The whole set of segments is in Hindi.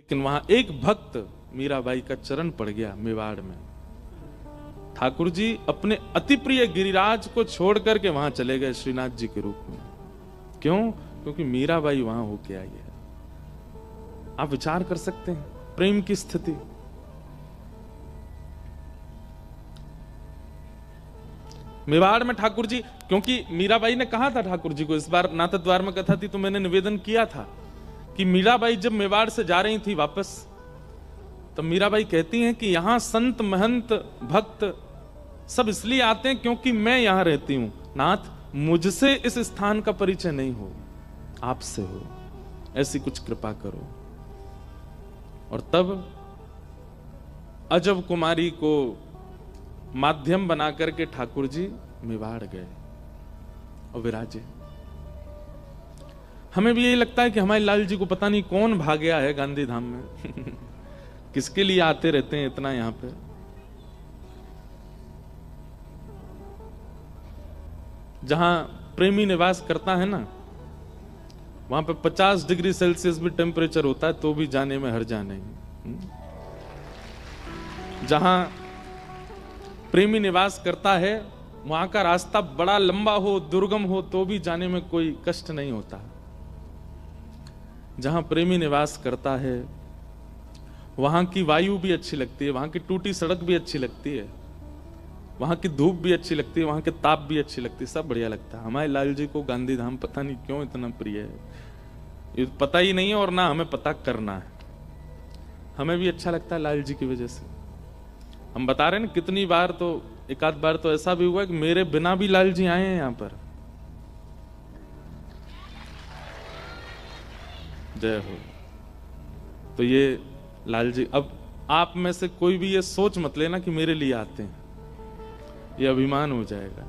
लेकिन वहां एक भक्त मीराबाई का चरण पड़ गया मेवाड़ में। ठाकुर जी अपने अति प्रिय गिरिराज को छोड़ करके वहां चले गए श्रीनाथ जी के रूप में। क्यों? क्योंकि मीराबाई वहां होके आई है। आप विचार कर सकते हैं प्रेम की स्थिति। मेवाड़ में ठाकुर जी, क्योंकि मीराबाई ने कहा था ठाकुर जी को, इस बार नाथद्वार में कथा थी तो मैंने निवेदन किया था कि मीराबाई जब मेवाड़ से जा रही थी वापस, तो मीराबाई कहती हैं कि यहां संत महंत भक्त सब इसलिए आते हैं क्योंकि मैं यहां रहती हूं। नाथ, मुझसे इस स्थान का परिचय नहीं हो, आपसे हो, ऐसी कुछ कृपा करो। और तब अजब कुमारी को माध्यम बना करके ठाकुर जी मेवाड़ गए और विराजे। हमें भी यही लगता है कि हमारे लाल जी को पता नहीं कौन भाग गया है गांधी धाम में किसके लिए आते रहते हैं इतना यहां पे। जहां प्रेमी निवास करता है ना, वहां पे 50 डिग्री सेल्सियस भी टेम्परेचर होता है तो भी जाने में हर्जा नहीं। जहां प्रेमी निवास करता है वहां का रास्ता बड़ा लंबा हो, दुर्गम हो, तो भी जाने में कोई कष्ट नहीं होता। जहां प्रेमी निवास करता है वहां की वायु भी अच्छी लगती है, वहां की टूटी सड़क भी अच्छी लगती है, वहां की धूप भी अच्छी लगती है, वहां के ताप भी अच्छी लगती है, सब बढ़िया लगता है। हमारे लाल जी को गांधी धाम पता नहीं क्यों इतना प्रिय है, ये पता ही नहीं है और ना हमें पता करना है। हमें भी अच्छा लगता है लाल जी की वजह से। हम बता रहे हैं ना, कितनी बार तो, एक आध बार तो ऐसा भी हुआ कि मेरे बिना भी लाल जी आए हैं यहां पर। जय हो। तो ये लाल जी, अब आप में से कोई भी ये सोच मत लेना कि मेरे लिए आते हैं, ये अभिमान हो जाएगा।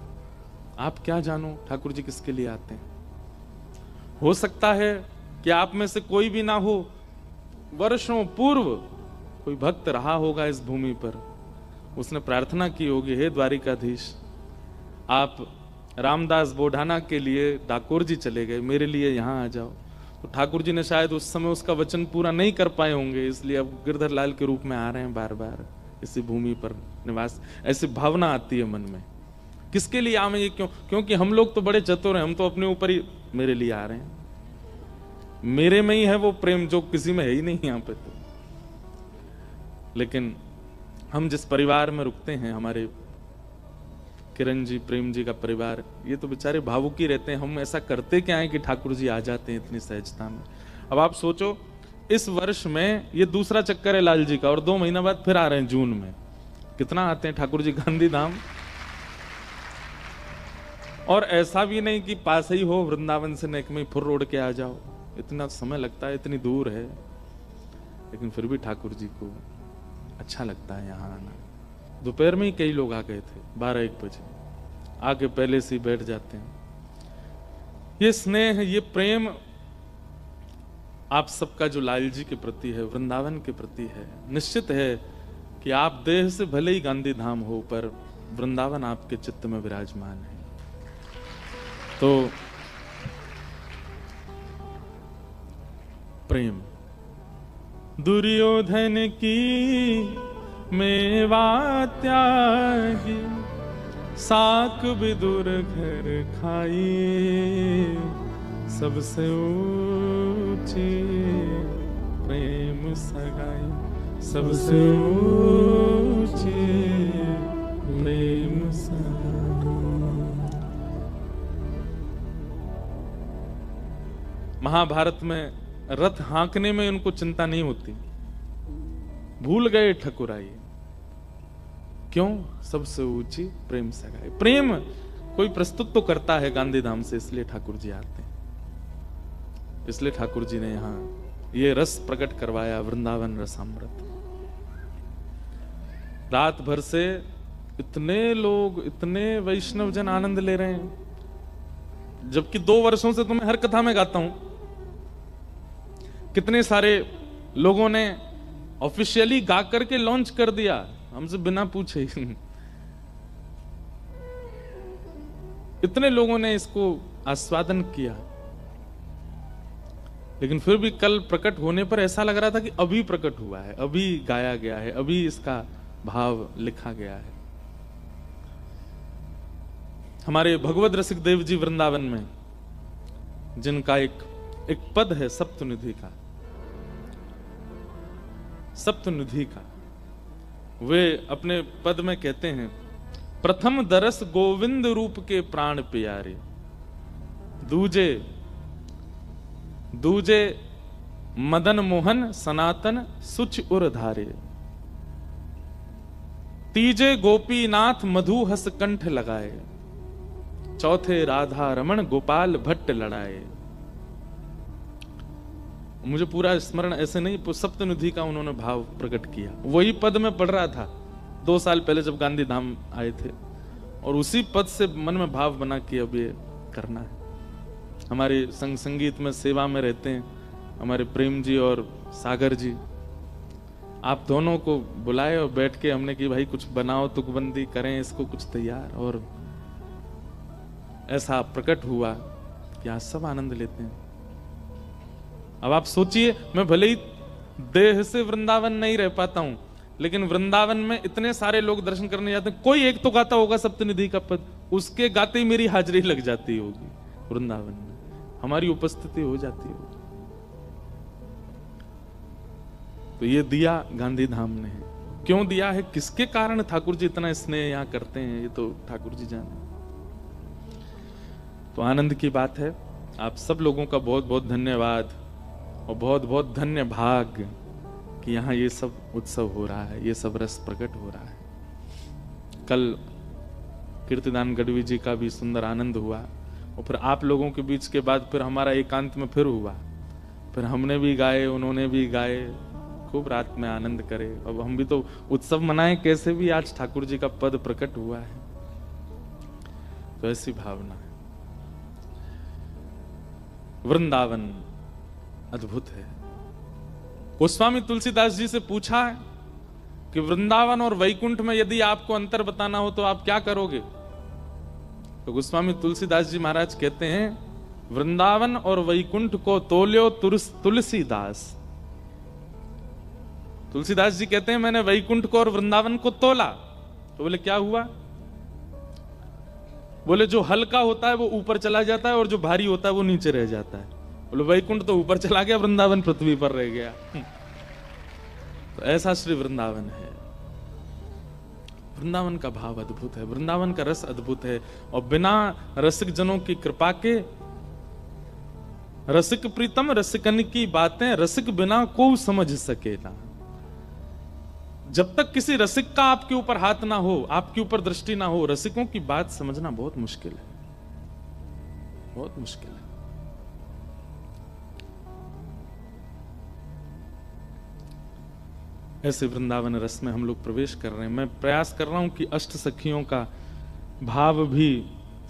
आप क्या जानो ठाकुर जी किसके लिए आते हैं। हो सकता है कि आप में से कोई भी ना हो, वर्षों पूर्व कोई भक्त रहा होगा इस भूमि पर, उसने प्रार्थना की होगी, हे द्वारिकाधीश, आप रामदास बोढ़ाना के लिए डाकोर जी चले गए, मेरे लिए यहां आ जाओ। तो ठाकुर जी ने शायद उस समय उसका वचन पूरा नहीं कर पाए होंगे, इसलिए अब गिरधर लाल के रूप में आ रहे हैं बार बार इसी भूमि पर निवास। ऐसी भावना आती है मन में, किसके लिए आवेंगे, क्यों? क्योंकि हम लोग तो बड़े चतुर हैं, हम तो अपने ऊपर ही मेरे लिए आ रहे हैं, मेरे में ही है वो प्रेम जो किसी में है ही नहीं यहां पे। तो लेकिन हम जिस परिवार में रुकते हैं, हमारे किरण जी, प्रेम जी का परिवार, ये तो बेचारे भावुक ही रहते हैं। हम ऐसा करते क्या है कि ठाकुर जी आ जाते हैं इतनी सहजता में। अब आप सोचो, इस वर्ष में ये दूसरा चक्कर है लाल जी का, और 2 महीना बाद फिर आ रहे हैं जून में। कितना आते हैं ठाकुर जी गांधी धाम। और ऐसा भी नहीं कि पास ही हो, वृंदावन से नेक में फुर रोड के आ जाओ, इतना समय लगता है, इतनी दूर है, लेकिन फिर भी ठाकुर जी को अच्छा लगता है यहाँ आना। दोपहर में ही कई लोग आ गए थे, 12-1 बजे आके पहले से ही बैठ जाते हैं। ये स्नेह, ये प्रेम आप सबका जो लाल जी के प्रति है, वृंदावन के प्रति है। निश्चित है कि आप देह से भले ही गांधी धाम हो, पर वृंदावन आपके चित्त में विराजमान है। तो प्रेम दुर्योधन की मेवा त्यागी, साक विदुर घर खाई, सबसे ऊंची प्रेम सगाई, सबसे ऊंची प्रेम सगाई। महाभारत में रथ हाँकने में उनको चिंता नहीं होती, भूल गए ठकुराई, क्यों? सबसे ऊंची प्रेम सगाई। प्रेम कोई प्रस्तुत तो करता है गांधी धाम से, इसलिए ठाकुर जी आते हैं, इसलिए ठाकुर जी ने यहां ये रस प्रकट करवाया, वृंदावन रसामृत। रात भर से इतने लोग, इतने वैष्णव जन आनंद ले रहे हैं, जबकि 2 वर्षों से तो मैं हर कथा में गाता हूं। कितने सारे लोगों ने ऑफिशियली गा करके लॉन्च कर दिया, हमसे बिना पूछे। इतने लोगों ने इसको आस्वादन किया। लेकिन फिर भी कल प्रकट होने पर ऐसा लग रहा था कि अभी प्रकट हुआ है, अभी गाया गया है, अभी इसका भाव लिखा गया है। हमारे भगवत रसिक देव जी वृंदावन में, जिनका एक पद है सप्तनिधि का, सप्तनिधि का, वे अपने पद में कहते हैं, प्रथम दरस गोविंद रूप के प्राण प्यारे, दूजे दूजे मदन मोहन सनातन सुच उर धारे, तीजे गोपीनाथ मधु हस कंठ लगाए, चौथे राधा रमण गोपाल भट्ट लड़ाए। मुझे पूरा स्मरण ऐसे नहीं, सप्तनिधि का उन्होंने भाव प्रकट किया। वही पद में पढ़ रहा था 2 साल पहले जब गांधी धाम आए थे, और उसी पद से मन में भाव बना कि अब ये करना है। हमारे संगीत में सेवा में रहते हैं हमारे प्रेम जी और सागर जी, आप दोनों को बुलाए और बैठ के हमने कि भाई कुछ बनाओ, तुकबंदी करें इसको कुछ तैयार, और ऐसा प्रकट हुआ कि आज सब आनंद लेते हैं। अब आप सोचिए, मैं भले ही देह से वृंदावन नहीं रह पाता हूं, लेकिन वृंदावन में इतने सारे लोग दर्शन करने जाते हैं, कोई एक तो गाता होगा सप्तनिधि का पद, उसके गाते ही मेरी हाजिरी लग जाती होगी, वृंदावन में हमारी उपस्थिति हो जाती होगी। तो ये दिया गांधी धाम ने है। क्यों दिया है, किसके कारण ठाकुर जी इतना स्नेह यहां करते हैं, ये तो ठाकुर जी जाने। तो आनंद की बात है। आप सब लोगों का बहुत बहुत धन्यवाद और बहुत बहुत धन्य भाग कि यहाँ ये सब उत्सव हो रहा है, ये सब रस प्रकट हो रहा है। कल कीर्तिदान गढ़वी जी का भी सुंदर आनंद हुआ, और फिर आप लोगों के बीच के बाद फिर हमारा एकांत में फिर हुआ, फिर हमने भी गाए, उन्होंने भी गाए, खूब रात में आनंद करे। अब हम भी तो उत्सव मनाएं, कैसे भी आज ठाकुर जी का पद प्रकट हुआ है, तो ऐसी भावना है। वृंदावन अद्भुत है। गोस्वामी तुलसीदास जी से पूछा कि वृंदावन और वैकुंठ में यदि आपको अंतर बताना हो तो आप क्या करोगे? तो गोस्वामी तुलसीदास जी महाराज कहते हैं, वृंदावन और वैकुंठ को तोल्यो तुलसीदास। तुलसीदास जी कहते हैं, मैंने वैकुंठ को और वृंदावन को तोला। तो बोले क्या हुआ? बोले जो हल्का होता है वो ऊपर चला जाता है और जो भारी होता है वो नीचे रह जाता है। बोले वैकुंठ तो ऊपर चला गया, वृंदावन पृथ्वी पर रह गया। तो ऐसा श्री वृंदावन है। वृंदावन का भाव अद्भुत है, वृंदावन का रस अद्भुत है, और बिना रसिक जनों की कृपा के, रसिक प्रीतम रसिकन की बातें रसिक बिना को समझ सके ना। जब तक किसी रसिक का आपके ऊपर हाथ ना हो, आपके ऊपर दृष्टि ना हो, रसिकों की बात समझना बहुत मुश्किल है, बहुत मुश्किल है। ऐसे वृंदावन रस में हम लोग प्रवेश कर रहे हैं। मैं प्रयास कर रहा हूं कि अष्ट सखियों का भाव भी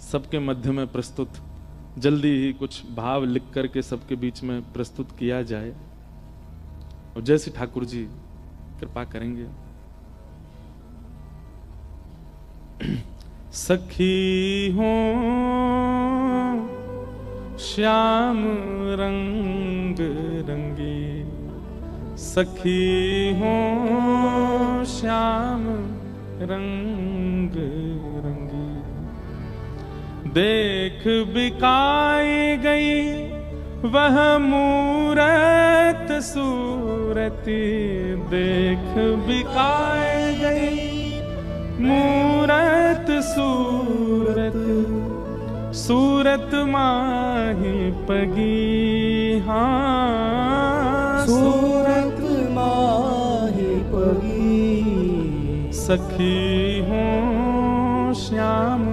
सबके मध्य में प्रस्तुत, जल्दी ही कुछ भाव लिख करके सबके बीच में प्रस्तुत किया जाए, और जैसे ठाकुर जी कृपा करेंगे। सखी हो श्याम रंग रंगी, सखी हो श्याम रंग रंगी, देख बिकाई गई वह मूरत सूरती, देख बिकाई गई मूरत सूरत, सूरत माही पगी, हाँ सूरत माही पगी, सखी हो श्याम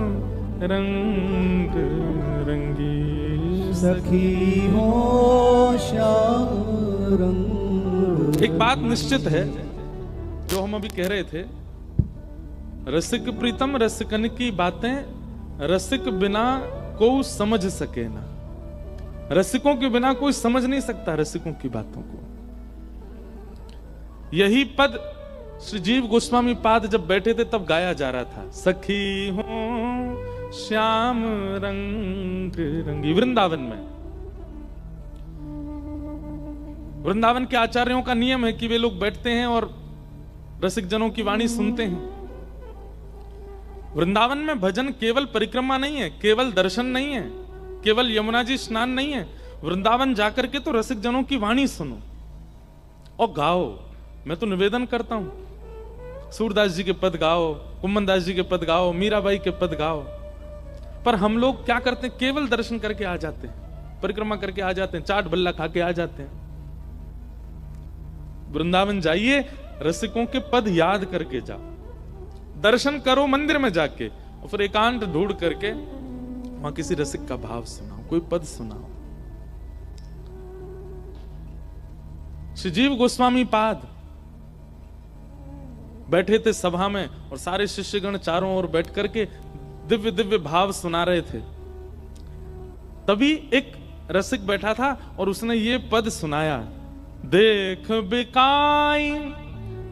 रंग रंगी, सखी हो श्याम रंग। एक बात निश्चित है जो हम अभी कह रहे थे, रसिक प्रीतम रसिकन की बातें रसिक बिना को समझ सके ना। रसिकों के बिना कोई समझ नहीं सकता रसिकों की बातों को। यही पद श्री जीव गोस्वामी पाद जब बैठे थे तब गाया जा रहा था, सखी हो श्याम रंग रंगी, वृंदावन में। वृंदावन के आचार्यों का नियम है कि वे लोग बैठते हैं और रसिक जनों की वाणी सुनते हैं। वृंदावन में भजन केवल परिक्रमा नहीं है, केवल दर्शन नहीं है, केवल यमुना जी स्नान नहीं है। वृंदावन जाकर के तो रसिक जनों की वाणी सुनो और गाओ। मैं तो निवेदन करता हूं, सूरदास जी के पद गाओ, कुम्मन दास जी के पद गाओ, मीराबाई के पद गाओ। पर हम लोग क्या करते हैं? केवल दर्शन करके आ जाते हैं, परिक्रमा करके आ जाते हैं, चाट बल्ला खा के आ जाते हैं। वृंदावन जाइए, रसिकों के पद याद करके जाओ, दर्शन करो मंदिर में जाके, और फिर एकांत ढूंढ करके वहां किसी रसिक का भाव सुनाओ, कोई पद सुनाओ। श्री जीव गोस्वामी पाद बैठे थे सभा में और सारे शिष्यगण चारों ओर बैठ करके दिव्य दिव्य भाव सुना रहे थे। तभी एक रसिक बैठा था और उसने ये पद सुनाया, देख बिकाई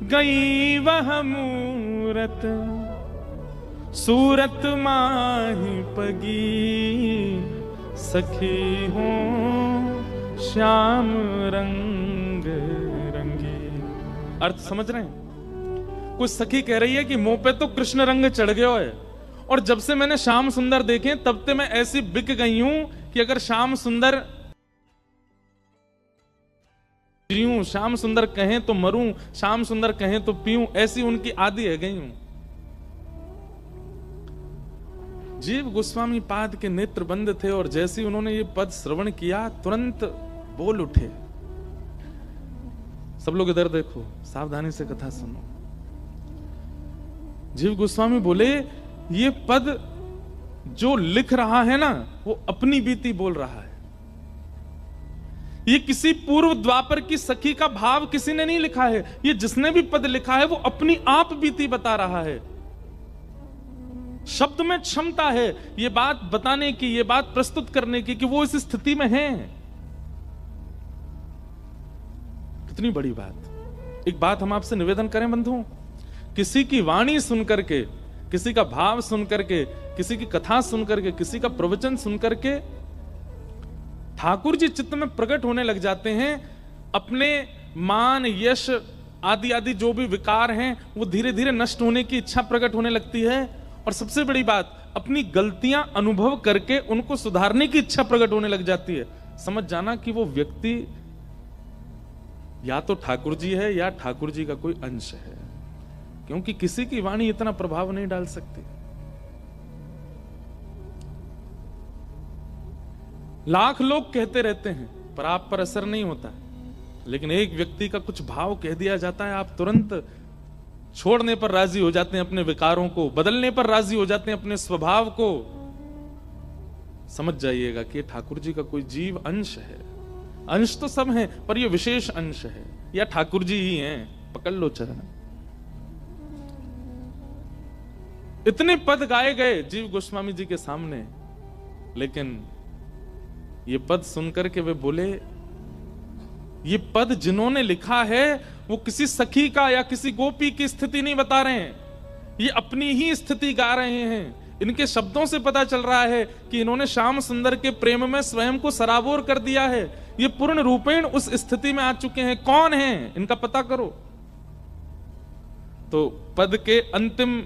गई वह मूरत, सूरत माही पगी, सखी हूं श्याम रंग रंगी। अर्थ समझ रहे हैं? कुछ सखी कह रही है कि मुंह पे तो कृष्ण रंग चढ़ गया है, और जब से मैंने श्याम सुंदर देखे तब से मैं ऐसी बिक गई हूं कि अगर श्याम सुंदर जीऊं, श्याम सुंदर कहें तो मरूं, श्याम सुंदर कहें तो पीऊं, ऐसी उनकी आदि है गई हूं। जीव गोस्वामी पाद के नेत्र बंद थे और जैसे उन्होंने ये पद श्रवण किया तुरंत बोल उठे। सब लोग इधर देखो, सावधानी से कथा सुनो। जीव गोस्वामी बोले, ये पद जो लिख रहा है ना, वो अपनी बीती बोल रहा है। ये किसी पूर्व द्वापर की सखी का भाव किसी ने नहीं लिखा है। ये जिसने भी पद लिखा है वो अपनी आप बीती बता रहा है। शब्द में क्षमता है ये बात बताने की, ये बात प्रस्तुत करने की कि वो इस स्थिति में है। कितनी बड़ी बात। एक बात हम आपसे निवेदन करें बंधुओं, किसी की वाणी सुन करके, किसी का भाव सुन करके, किसी की कथा सुन करके, किसी का प्रवचन सुन करके ठाकुर जी चित्त में प्रकट होने लग जाते हैं। अपने मान, यश आदि आदि जो भी विकार हैं वो धीरे धीरे नष्ट होने की इच्छा प्रकट होने लगती है। और सबसे बड़ी बात, अपनी गलतियां अनुभव करके उनको सुधारने की इच्छा प्रकट होने लग जाती है। समझ जाना कि वो व्यक्ति या तो ठाकुर जी है या ठाकुर जी का कोई अंश है, क्योंकि किसी की वाणी इतना प्रभाव नहीं डाल सकती। लाख लोग कहते रहते हैं पर आप पर असर नहीं होता, लेकिन एक व्यक्ति का कुछ भाव कह दिया जाता है, आप तुरंत छोड़ने पर राजी हो जाते हैं अपने विकारों को, बदलने पर राजी हो जाते हैं अपने स्वभाव को। समझ जाइएगा कि ठाकुर जी का कोई जीव अंश है। अंश तो सब हैं पर ये विशेष अंश है, या ठाकुर जी ही हैं। पकड़ लो चरण। इतने पद गाए गए जीव गोस्वामी जी के सामने, लेकिन ये पद सुनकर के वे बोले, ये पद जिन्होंने लिखा है वो किसी सखी का या किसी गोपी की स्थिति नहीं बता रहे हैं, ये अपनी ही स्थिति गा रहे हैं। इनके शब्दों से पता चल रहा है कि इन्होंने श्याम सुंदर के प्रेम में स्वयं को सराबोर कर दिया है। ये पूर्ण रूपेण उस स्थिति में आ चुके हैं। कौन है इनका पता करो। तो पद के अंतिम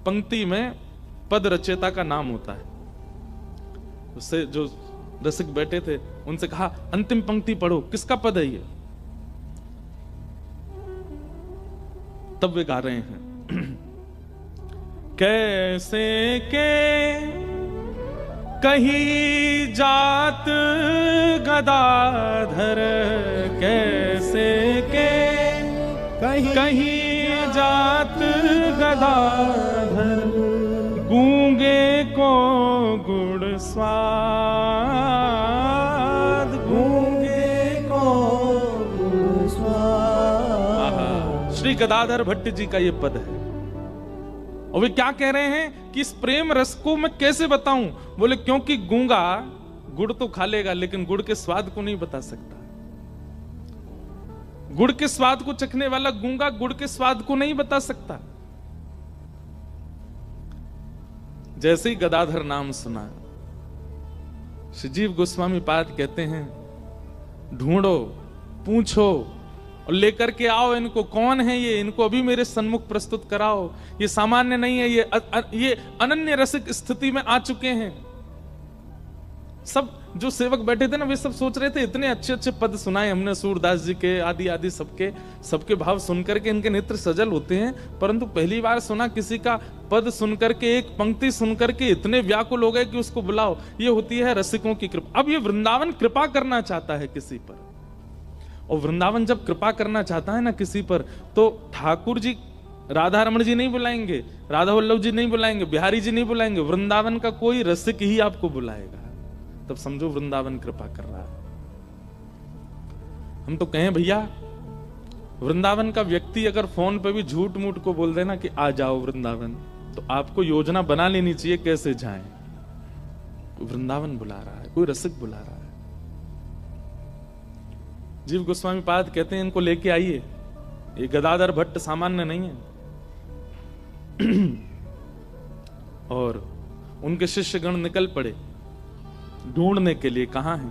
पंक्ति में पद रचयिता का नाम होता है। उससे जो रसिक बैठे थे उनसे कहा, अंतिम पंक्ति पढ़ो, किसका पद है ये? तब वे गा रहे हैं, कैसे के कहीं जात गदाधर, कैसे के कहीं जात गदाधर, गूंगे को गुड़ स्वाद, गूंगे को गुड़ स्वाद। श्री गदाधर भट्ट जी का ये पद है। और वे क्या कह रहे हैं कि इस प्रेम रस को मैं कैसे बताऊं? बोले क्योंकि गूंगा गुड़ तो खा लेगा लेकिन गुड़ के स्वाद को नहीं बता सकता। गुड़ के स्वाद को चखने वाला गूंगा गुड़ के स्वाद को नहीं बता सकता। जैसे ही गदाधर नाम सुना, श्री जीव गोस्वामी पाद कहते हैं, ढूंढो पूछो और लेकर के आओ इनको, कौन है ये, इनको अभी मेरे सन्मुख प्रस्तुत कराओ। ये सामान्य नहीं है, ये अनन्य रसिक स्थिति में आ चुके हैं। सब जो सेवक बैठे थे ना, वे सब सोच रहे थे इतने अच्छे अच्छे पद सुनाए हमने सूरदास जी के, आदि आदि सबके भाव सुनकर के इनके नेत्र सजल होते हैं, परंतु पहली बार सुना किसी का पद सुनकर के, एक पंक्ति सुनकर के इतने व्याकुल हो गए कि उसको बुलाओ। ये होती है रसिकों की कृपा। अब ये वृंदावन कृपा करना चाहता है किसी पर, और वृंदावन जब कृपा करना चाहता है ना किसी पर, तो ठाकुर जी राधा रमण जी नहीं बुलाएंगे, राधा वल्लभ जी नहीं बुलाएंगे, बिहारी जी नहीं बुलाएंगे, वृंदावन का कोई रसिक ही आपको बुलाएगा। तब समझो वृंदावन कृपा कर रहा है। हम तो कहें भैया, वृंदावन का व्यक्ति अगर फोन पे भी झूठ मूठ को बोल देना कि आ जाओ वृंदावन, तो आपको योजना बना लेनी चाहिए कैसे जाएं। वृंदावन बुला रहा है, कोई रसिक बुला रहा है। जीव गोस्वामी पाद कहते हैं इनको लेके आइए। ये गदाधर भट्ट सामान्य नहीं है। और उनके शिष्यगण निकल पड़े ढूंढने के लिए, कहां है।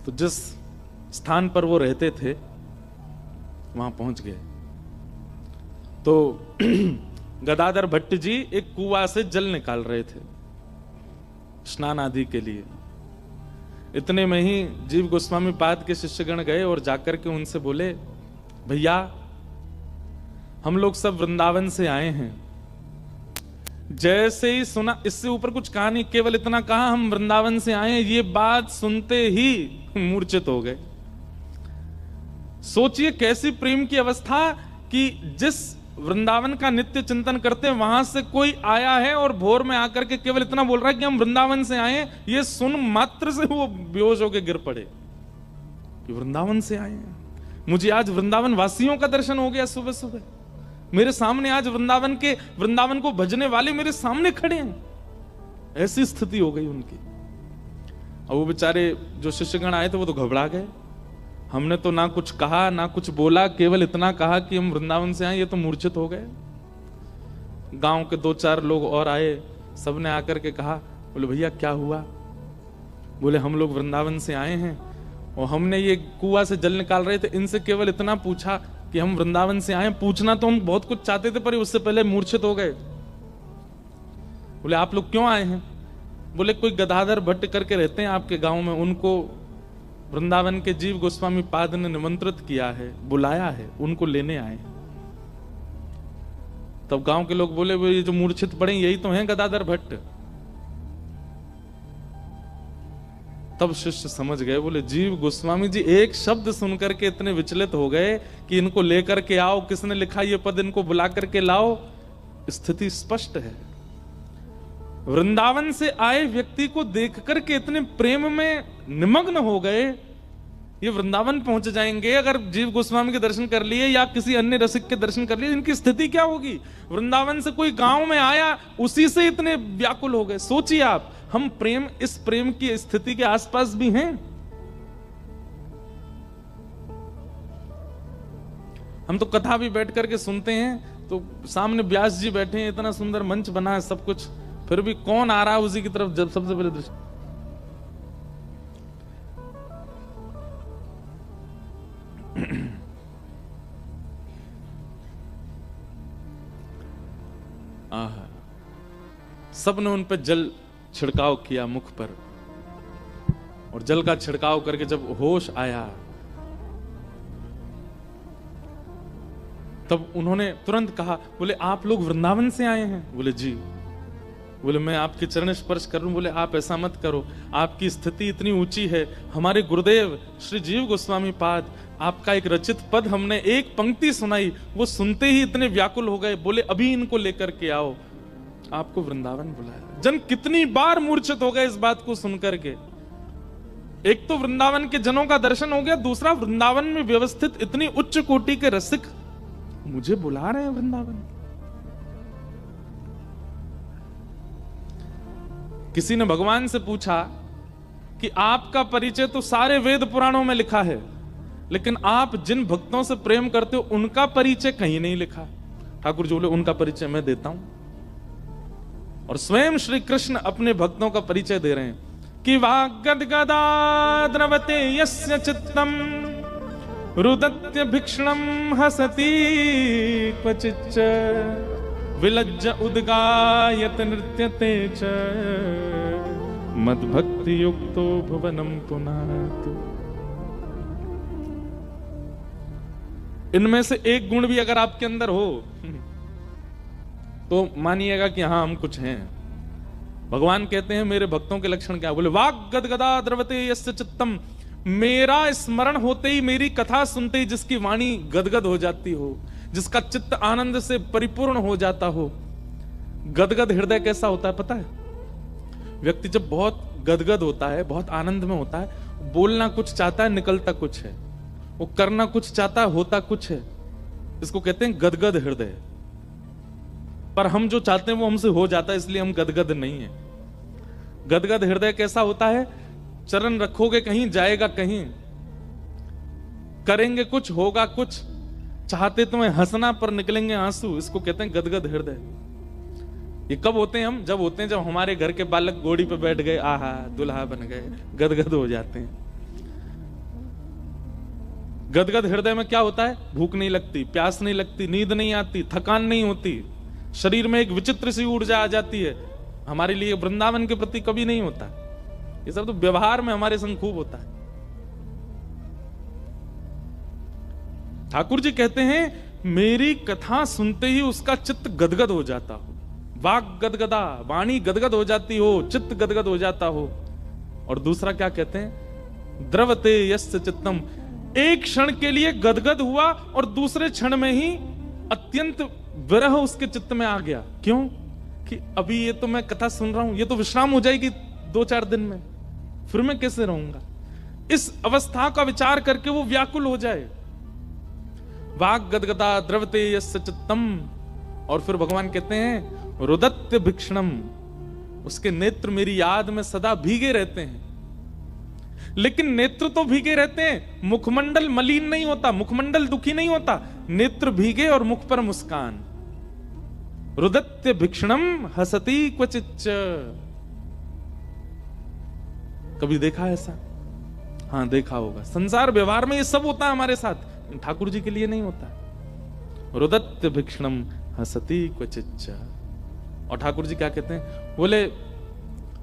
तो जिस स्थान पर वो रहते थे वहां पहुंच गए। तो गदाधर भट्ट जी एक कुआं से जल निकाल रहे थे स्नान आदि के लिए। इतने में ही जीव गोस्वामी पाद के शिष्यगण गए और जाकर के उनसे बोले, भैया हम लोग सब वृंदावन से आए हैं। जैसे ही सुना, इससे ऊपर कुछ कहा नहीं, केवल इतना कहा हम वृंदावन से आए हैं। ये बात सुनते ही मूर्छित हो गए। सोचिए कैसी प्रेम की अवस्था कि जिस वृंदावन का नित्य चिंतन करते हैं वहां से कोई आया है और भोर में आकर के केवल इतना बोल रहा है कि हम वृंदावन से आए हैं। ये सुन मात्र से वो बेहोश होकर गिर पड़े कि वृंदावन से आए हैं। मुझे आज वृंदावन वासियों का दर्शन हो गया। सुबह सुबह मेरे सामने आज वृंदावन को भजने वाले मेरे सामने खड़े हैं। ऐसी स्थिति हो गई उनकी। और वो बेचारे जो शिष्यगण आए थे वो तो घबरा गए। हमने तो ना कुछ कहा ना कुछ बोला, केवल इतना कहा कि हम वृंदावन से आए। ये तो मूर्छित हो गए। गांव के 2-4 लोग और आए, सबने आकर के कहा, बोले भैया क्या हुआ। बोले हम लोग वृंदावन से आए हैं और हमने ये कुआं से जल निकाल रहे थे, इनसे केवल इतना पूछा कि हम वृंदावन से आए। पूछना तो हम बहुत कुछ चाहते थे पर उससे पहले मूर्छित हो गए। बोले आप लोग क्यों आए हैं। बोले कोई गदाधर भट्ट करके रहते हैं आपके गांव में, उनको वृंदावन के जीव गोस्वामी पाद ने निमंत्रित किया है, बुलाया है, उनको लेने आए। तब गांव के लोग बोले ये जो मूर्छित पड़े यही तो हैं गदाधर भट्ट। तब शिष्य समझ गए। बोले जीव गोस्वामी जी एक शब्द सुनकर के इतने विचलित हो गए कि इनको लेकर के आओ, किसने लिखा ये पद, इनको बुला करके लाओ। स्थिति स्पष्ट है। वृंदावन से आए व्यक्ति को देख करके इतने प्रेम में निमग्न हो गए, ये वृंदावन पहुंच जाएंगे अगर जीव गोस्वामी के दर्शन कर लिए या किसी अन्य रसिक के दर्शन कर लिए, इनकी स्थिति क्या होगी। वृंदावन से कोई गांव में आया, उसी से इतने व्याकुल हो गए। सोचिए आप, हम प्रेम, इस प्रेम की स्थिति के आसपास भी हैं। हम तो कथा भी बैठ करके सुनते हैं, तो सामने व्यास जी बैठे हैं, इतना सुंदर मंच बना है, सब कुछ, फिर भी कौन आ रहा है उसी की तरफ जब सबसे पहले दृष्टि। सबने उन पर जल छिड़काव किया मुख पर, और जल का छिड़काव करके जब होश आया तब उन्होंने तुरंत कहा, बोले आप लोग वृंदावन से आए हैं। बोले जी। बोले मैं आपके चरण स्पर्श करूं। बोले आप ऐसा मत करो, आपकी स्थिति इतनी ऊंची है। हमारे गुरुदेव श्री जीव गोस्वामी पाद, आपका एक रचित पद हमने एक पंक्ति सुनाई, वो सुनते ही इतने व्याकुल हो गए। बोले अभी इनको लेकर के आओ। आपको वृंदावन बुलाया। जन कितनी बार मूर्छित हो गए इस बात को सुनकर के। एक तो वृंदावन के जनों का दर्शन हो गया, दूसरा वृंदावन में व्यवस्थित इतनी उच्च कोटि के रसिक मुझे बुला रहे हैं वृंदावन। किसी ने भगवान से पूछा कि आपका परिचय तो सारे वेद पुराणों में लिखा है, लेकिन आप जिन भक्तों से प्रेम करते हो उनका परिचय कहीं नहीं लिखा। ठाकुर जी बोले उनका परिचय मैं देता हूं। और स्वयं श्री कृष्ण अपने भक्तों का परिचय दे रहे हैं। कि वाग्गद्गदा द्रवते यस्य चित्तम रुदत्य भिक्षणम हसति क्वचिच्च विलज्ज उद्गायत नृत्यते च मद्भक्ति युक्तो भुवनम पुनातु। इनमें से एक गुण भी अगर आपके अंदर हो तो मानिएगा कि हाँ हम कुछ हैं। भगवान कहते हैं मेरे भक्तों के लक्षण क्या, बोले वाग गदगदा द्रवते यस्य चित्तम, मेरा स्मरण होते ही, मेरी कथा सुनते ही जिसकी वाणी गदगद हो जाती हो, जिसका चित्त आनंद से परिपूर्ण हो जाता हो। गदगद हृदय कैसा होता है पता है? व्यक्ति जब बहुत गदगद होता है, बहुत आनंद में होता है, बोलना कुछ चाहता है निकलता कुछ है, वो करना कुछ चाहता है होता कुछ है। इसको कहते हैं गदगद हृदय। पर हम जो चाहते हैं वो हमसे हो जाता है, इसलिए हम गदगद नहीं है। गदगद हृदय कैसा होता है? चरण रखोगे कहीं, जाएगा कहीं, करेंगे कुछ, होगा कुछ, चाहते तुम्हें हंसना पर निकलेंगे आंसू। इसको कहते हैं गदगद हृदय। ये कब होते हैं हम? जब होते हैं जब हमारे घर के बालक घोड़ी पे बैठ गए, आहा दुल्हा बन गए, गदगद हो जाते हैं। गदगद हृदय में क्या होता है? भूख नहीं लगती, प्यास नहीं लगती, नींद नहीं आती, थकान नहीं होती, शरीर में एक विचित्र सी ऊर्जा आ जाती है। हमारे लिए वृंदावन के प्रति कभी नहीं होता। ये सब तो व्यवहार में हमारे संग खूब होता है। ठाकुर जी कहते हैं मेरी कथा सुनते ही उसका चित्त गदगद हो जाता हो। वाग गदगदा, वाणी गदगद हो जाती हो, चित्त गदगद हो जाता हो। और दूसरा क्या कहते हैं? द्रवते यस्य चित्तम, एक क्षण के लिए गदगद हुआ और दूसरे क्षण में ही अत्यंत विरह उसके चित्त में आ गया। क्यों? कि अभी ये तो मैं कथा सुन रहा हूं, ये तो विश्राम हो जाएगी 2-4 दिन में, फिर मैं कैसे रहूंगा? इस अवस्था का विचार करके वो व्याकुल हो जाए। वाग गदगदा द्रवते यस्य चित्तम। और फिर भगवान कहते हैं रुदत्य भिक्षणम, उसके नेत्र मेरी याद में सदा भीगे रहते हैं। लेकिन नेत्र तो भीगे रहते हैं, मुखमंडल मलिन नहीं होता, मुखमंडल दुखी नहीं होता। नेत्र भीगे और मुख पर मुस्कान। रुदत्य भिक्षणम हसति क्वचिच्च। कभी देखा ऐसा? हाँ देखा होगा। संसार व्यवहार में ये सब होता है हमारे साथ, ठाकुर जी के लिए नहीं होता। रुदत्य भिक्षणम हसति क्वचिच्च। और ठाकुर जी क्या कहते हैं? बोले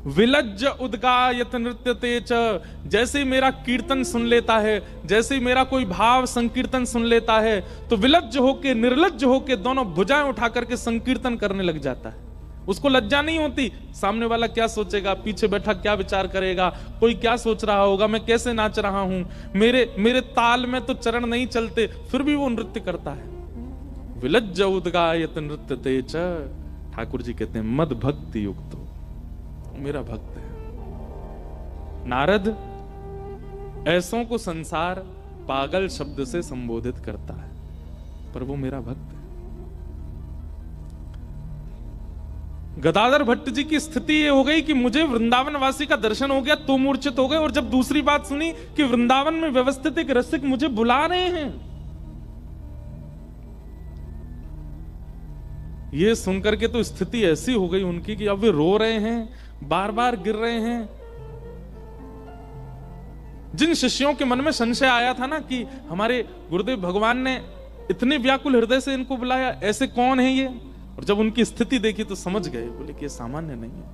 विलज्ज उद्गायत नृत्यते च। जैसे ही मेरा कीर्तन सुन लेता है, जैसे ही मेरा कोई भाव संकीर्तन सुन लेता है, तो विलज्ज होके, निर्लज्ज होके दोनों भुजाएं उठा करके संकीर्तन करने लग जाता है। उसको लज्जा नहीं होती, सामने वाला क्या सोचेगा, पीछे बैठा क्या विचार करेगा, कोई क्या सोच रहा होगा, मैं कैसे नाच रहा हूं, मेरे ताल में तो चरण नहीं चलते, फिर भी वो नृत्य करता है। विलज्ज उद्गायत नृत्यते च। ठाकुर जी कहते हैं मद भक्ति युक्तो, मेरा भक्त है। नारद ऐसों को संसार पागल शब्द से संबोधित करता है, पर वो मेरा भक्त है। गदाधर भट्ट जी की स्थिति ये हो गई कि मुझे वृंदावन वासी का दर्शन हो गया तो मूर्छित हो गए, और जब दूसरी बात सुनी कि वृंदावन में व्यवस्थित एक रसिक मुझे बुला रहे हैं, ये सुनकर के तो स्थिति ऐसी हो गई उनकी कि अब वे रो रहे हैं, बार बार गिर रहे हैं। जिन शिष्यों के मन में संशय आया था ना कि हमारे गुरुदेव भगवान ने इतने व्याकुल हृदय से इनको बुलाया, ऐसे कौन है ये, और जब उनकी स्थिति देखी तो समझ गए, बोले कि ये सामान्य नहीं है।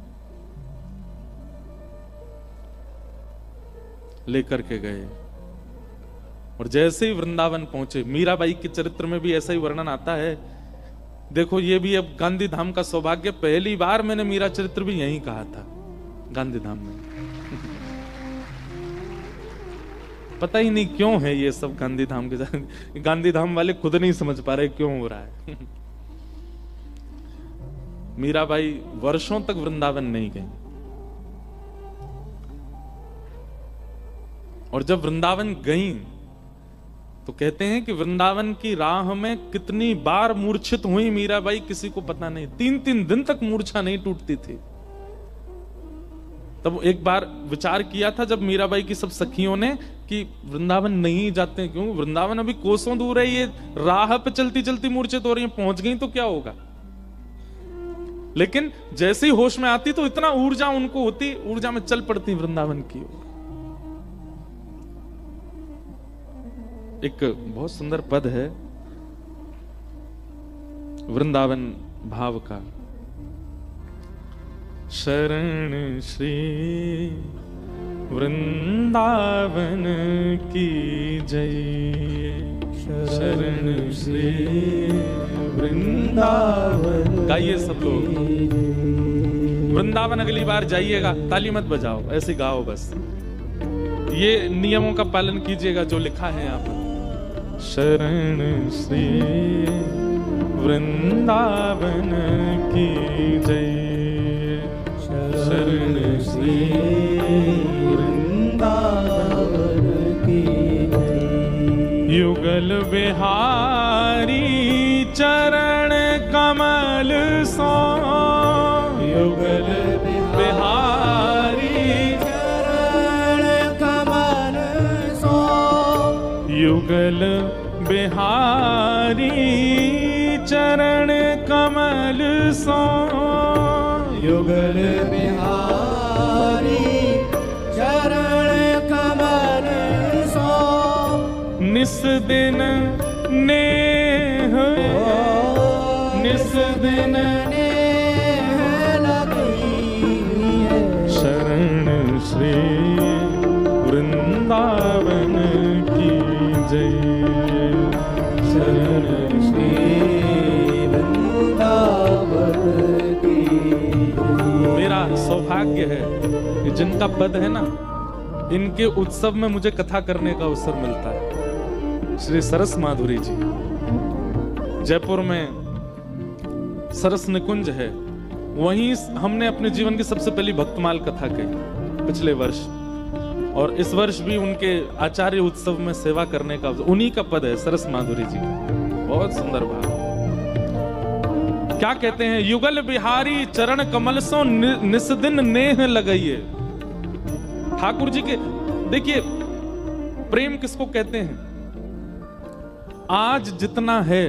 लेकर के गए और जैसे ही वृंदावन पहुंचे, मीराबाई के चरित्र में भी ऐसा ही वर्णन आता है। देखो ये भी अब गांधी धाम का सौभाग्य, पहली बार मैंने मीरा चरित्र भी यहीं कहा था, गांधी धाम में। पता ही नहीं क्यों है ये सब गांधी धाम के साथ, गांधी धाम वाले खुद नहीं समझ पा रहे क्यों हो रहा है। मीराबाई वर्षों तक वृंदावन नहीं गई, और जब वृंदावन गई तो कहते हैं कि वृंदावन की राह में कितनी बार मूर्छित हुई मीराबाई किसी को पता नहीं। 3-3 दिन तक मूर्छा नहीं टूटती थी। तब एक बार विचार किया था जब मीराबाई की सब सखियों ने कि वृंदावन नहीं जाते, क्यों, वृंदावन अभी कोसों दूर है, ये राह पे चलती चलती मूर्छित हो रही है, पहुंच गई तो क्या होगा। लेकिन जैसे ही होश में आती तो इतना ऊर्जा उनको होती, ऊर्जा में चल पड़ती वृंदावन की ओर। एक बहुत सुंदर पद है वृंदावन भाव का, शरण श्री वृंदावन की जय, शरण श्री वृंदावन। गाइए सब लोग, वृंदावन अगली बार जाइएगा ताली मत बजाओ, ऐसे गाओ बस, ये नियमों का पालन कीजिएगा जो लिखा है यहाँ पर। शरण श्री वृंदावन की जय, शरण श्री वृंदावन की जय। युगल बिहारी चरण कमल सो, युगल बिहारी चरण कमल सो, युगल बिहारी चरण कमल सो, युगल बिहारी चरण कमल सो, निस दिन नेह, निस दिन नेह लगी है। शरण श्री वृंदावन की जय, शरण श्री वृंदावन की जय। मेरा सौभाग्य है कि जिनका पद है ना, इनके उत्सव में मुझे कथा करने का अवसर मिलता है। श्री सरस माधुरी जी, जयपुर में सरस निकुंज है, वहीं हमने अपने जीवन की सबसे पहली भक्तमाल कथा कही पिछले वर्ष, और इस वर्ष भी उनके आचार्य उत्सव में सेवा करने का, उन्हीं का पद है सरस माधुरी जी का। बहुत सुंदर भाव। क्या कहते हैं? युगल बिहारी चरण कमल सो निस्दिन नेह लगाइए। ठाकुर जी के देखिए, प्रेम किसको कहते हैं? आज जितना है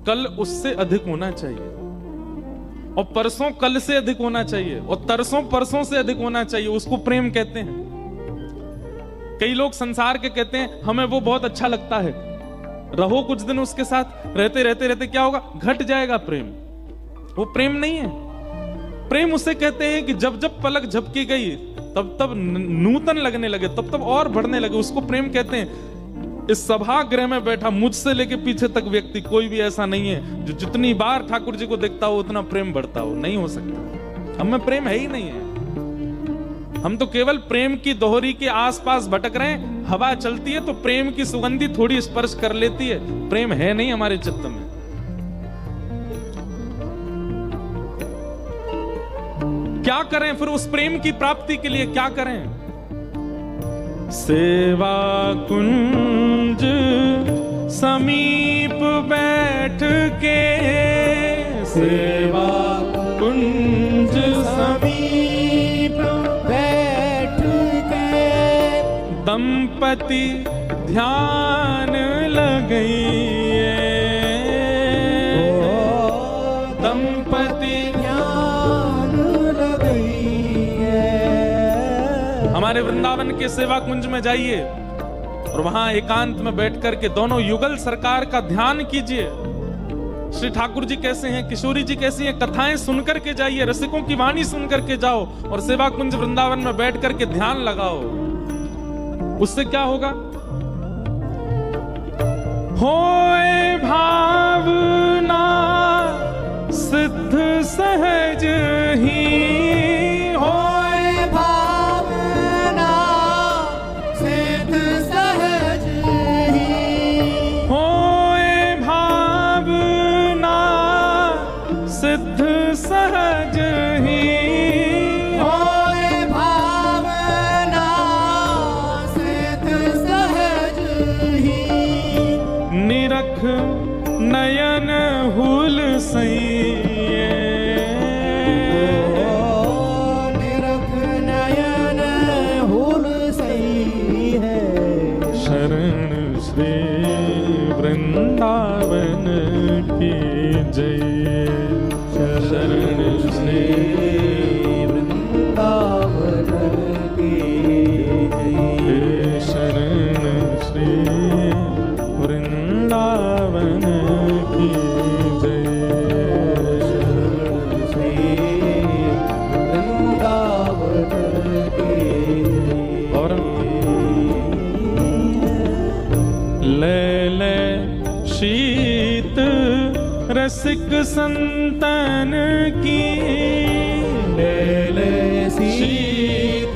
कल उससे अधिक होना चाहिए, और परसों कल से अधिक होना चाहिए, और तरसों परसों से अधिक होना चाहिए, उसको प्रेम कहते हैं। कई लोग संसार के कहते हैं हमें वो बहुत अच्छा लगता है, रहो कुछ दिन उसके साथ, रहते रहते रहते क्या होगा? घट जाएगा प्रेम। वो प्रेम नहीं है। प्रेम उसे कहते हैं कि जब जब पलक झपकी गई तब तब नूतन लगने लगे, तब तब और बढ़ने लगे, उसको प्रेम कहते हैं। इस सभागृह में बैठा मुझसे लेके पीछे तक व्यक्ति कोई भी ऐसा नहीं है जो जितनी बार ठाकुर जी को देखता हो उतना प्रेम बढ़ता हो, नहीं हो सकता। हम में प्रेम है ही नहीं है। हम तो केवल प्रेम की दोहरी के आसपास भटक रहे हैं। हवा चलती है तो प्रेम की सुगंधी थोड़ी स्पर्श कर लेती है, प्रेम है नहीं हमारे चित्त में। क्या करें फिर उस प्रेम की प्राप्ति के लिए? क्या करें? सेवा कुंज समीप बैठ के, सेवा कुंज समीप बैठ के, दंपति ध्यान लगाइए, दंपति ध्यान लगाइए। हमारे वृंदावन के सेवा कुंज में जाइए और वहां एकांत में बैठ करके दोनों युगल सरकार का ध्यान कीजिए। श्री ठाकुर जी कैसे हैं, किशोरी जी कैसी हैं, कथाएं सुनकर के जाइए, रसिकों की वाणी सुनकर के जाओ, और सेवा कुंज वृंदावन में बैठ करके ध्यान लगाओ। उससे क्या होगा? होए भावना सिद्ध सहज ही, होए भावना सिद्ध सहज ही, होए भावना सिद्ध सहज ही, होए भावना सिद्ध सहज ही, निरख नयन हुल सैये, निरख नयन हुल सही है। शरण श्री वृंदावन की जय, शरण रसिक संतन की ले ले शीत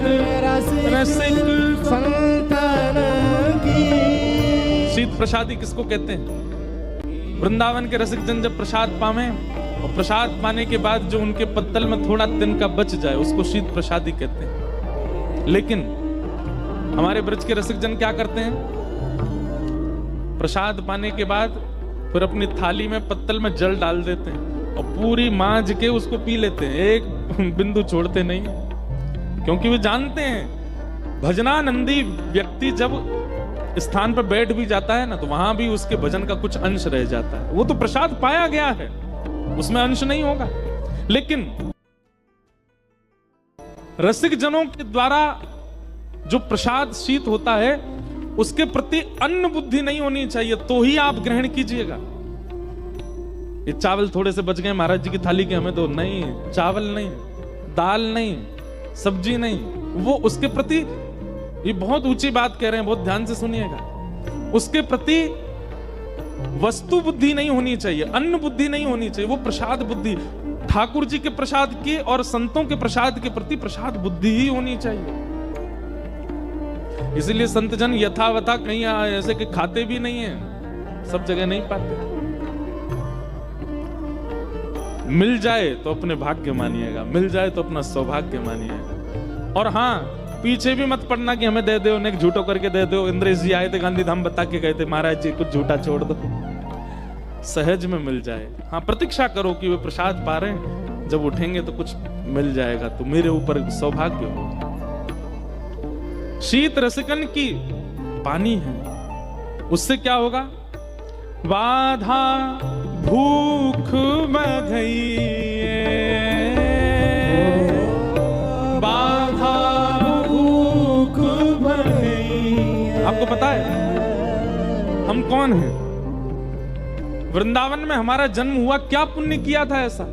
रसिक संतन की। शीत प्रसादी किसको कहते हैं? वृंदावन के रसिक जन जब प्रसाद पावे और प्रसाद पाने के बाद जो उनके पत्तल में थोड़ा तिनका बच जाए उसको शीत प्रसादी कहते हैं। लेकिन हमारे ब्रज के रसिक जन क्या करते हैं? प्रसाद पाने के बाद फिर अपनी थाली में पत्तल में जल डाल देते हैं और पूरी मांझ के उसको पी लेते हैं, एक बिंदु छोड़ते नहीं, क्योंकि वे जानते हैं भजनानंदी व्यक्ति जब स्थान पर बैठ भी जाता है ना तो वहां भी उसके भजन का कुछ अंश रह जाता है। वो तो प्रसाद पाया गया है, उसमें अंश नहीं होगा। लेकिन रसिक जनों के द्वारा जो प्रसाद शीत होता है उसके प्रति अन्न बुद्धि नहीं होनी चाहिए, तो ही आप ग्रहण कीजिएगा। ये चावल थोड़े से बच गए महाराज जी की थाली के, हमें तो नहीं, चावल नहीं, दाल नहीं, सब्जी नहीं, वो उसके प्रति, ये बहुत ऊंची बात कह रहे हैं, बहुत ध्यान से सुनिएगा, उसके प्रति वस्तु बुद्धि नहीं होनी चाहिए, अन्न बुद्धि नहीं होनी चाहिए, वो प्रसाद बुद्धि, ठाकुर जी के प्रसाद की और संतों के प्रसाद के प्रति प्रसाद बुद्धि ही होनी चाहिए। इसीलिए संत जन यथावथा कहीं ऐसे कि खाते भी नहीं है, सब जगह नहीं पाते। मिल जाए तो अपने भाग्य मानिएगा, मिल जाए तो अपना सौभाग्य मानिएगा। और हाँ, पीछे भी मत पड़ना कि हमें दे दो, उन्हें झूठो करके दे दो। इंद्रेश जी आए थे, गांधी धाम बता के गए थे, महाराज जी कुछ झूठा छोड़ दो, सहज में मिल जाए। हाँ, प्रतीक्षा करो कि वे प्रसाद पा रहे हैं, जब उठेंगे तो कुछ मिल जाएगा, तो मेरे ऊपर सौभाग्य हो। शीत रसिकन की पानी है, उससे क्या होगा? बाधा भूख बधई, बाधा भूख बधई। आपको पता है हम कौन हैं? वृंदावन में हमारा जन्म हुआ, क्या पुण्य किया था ऐसा?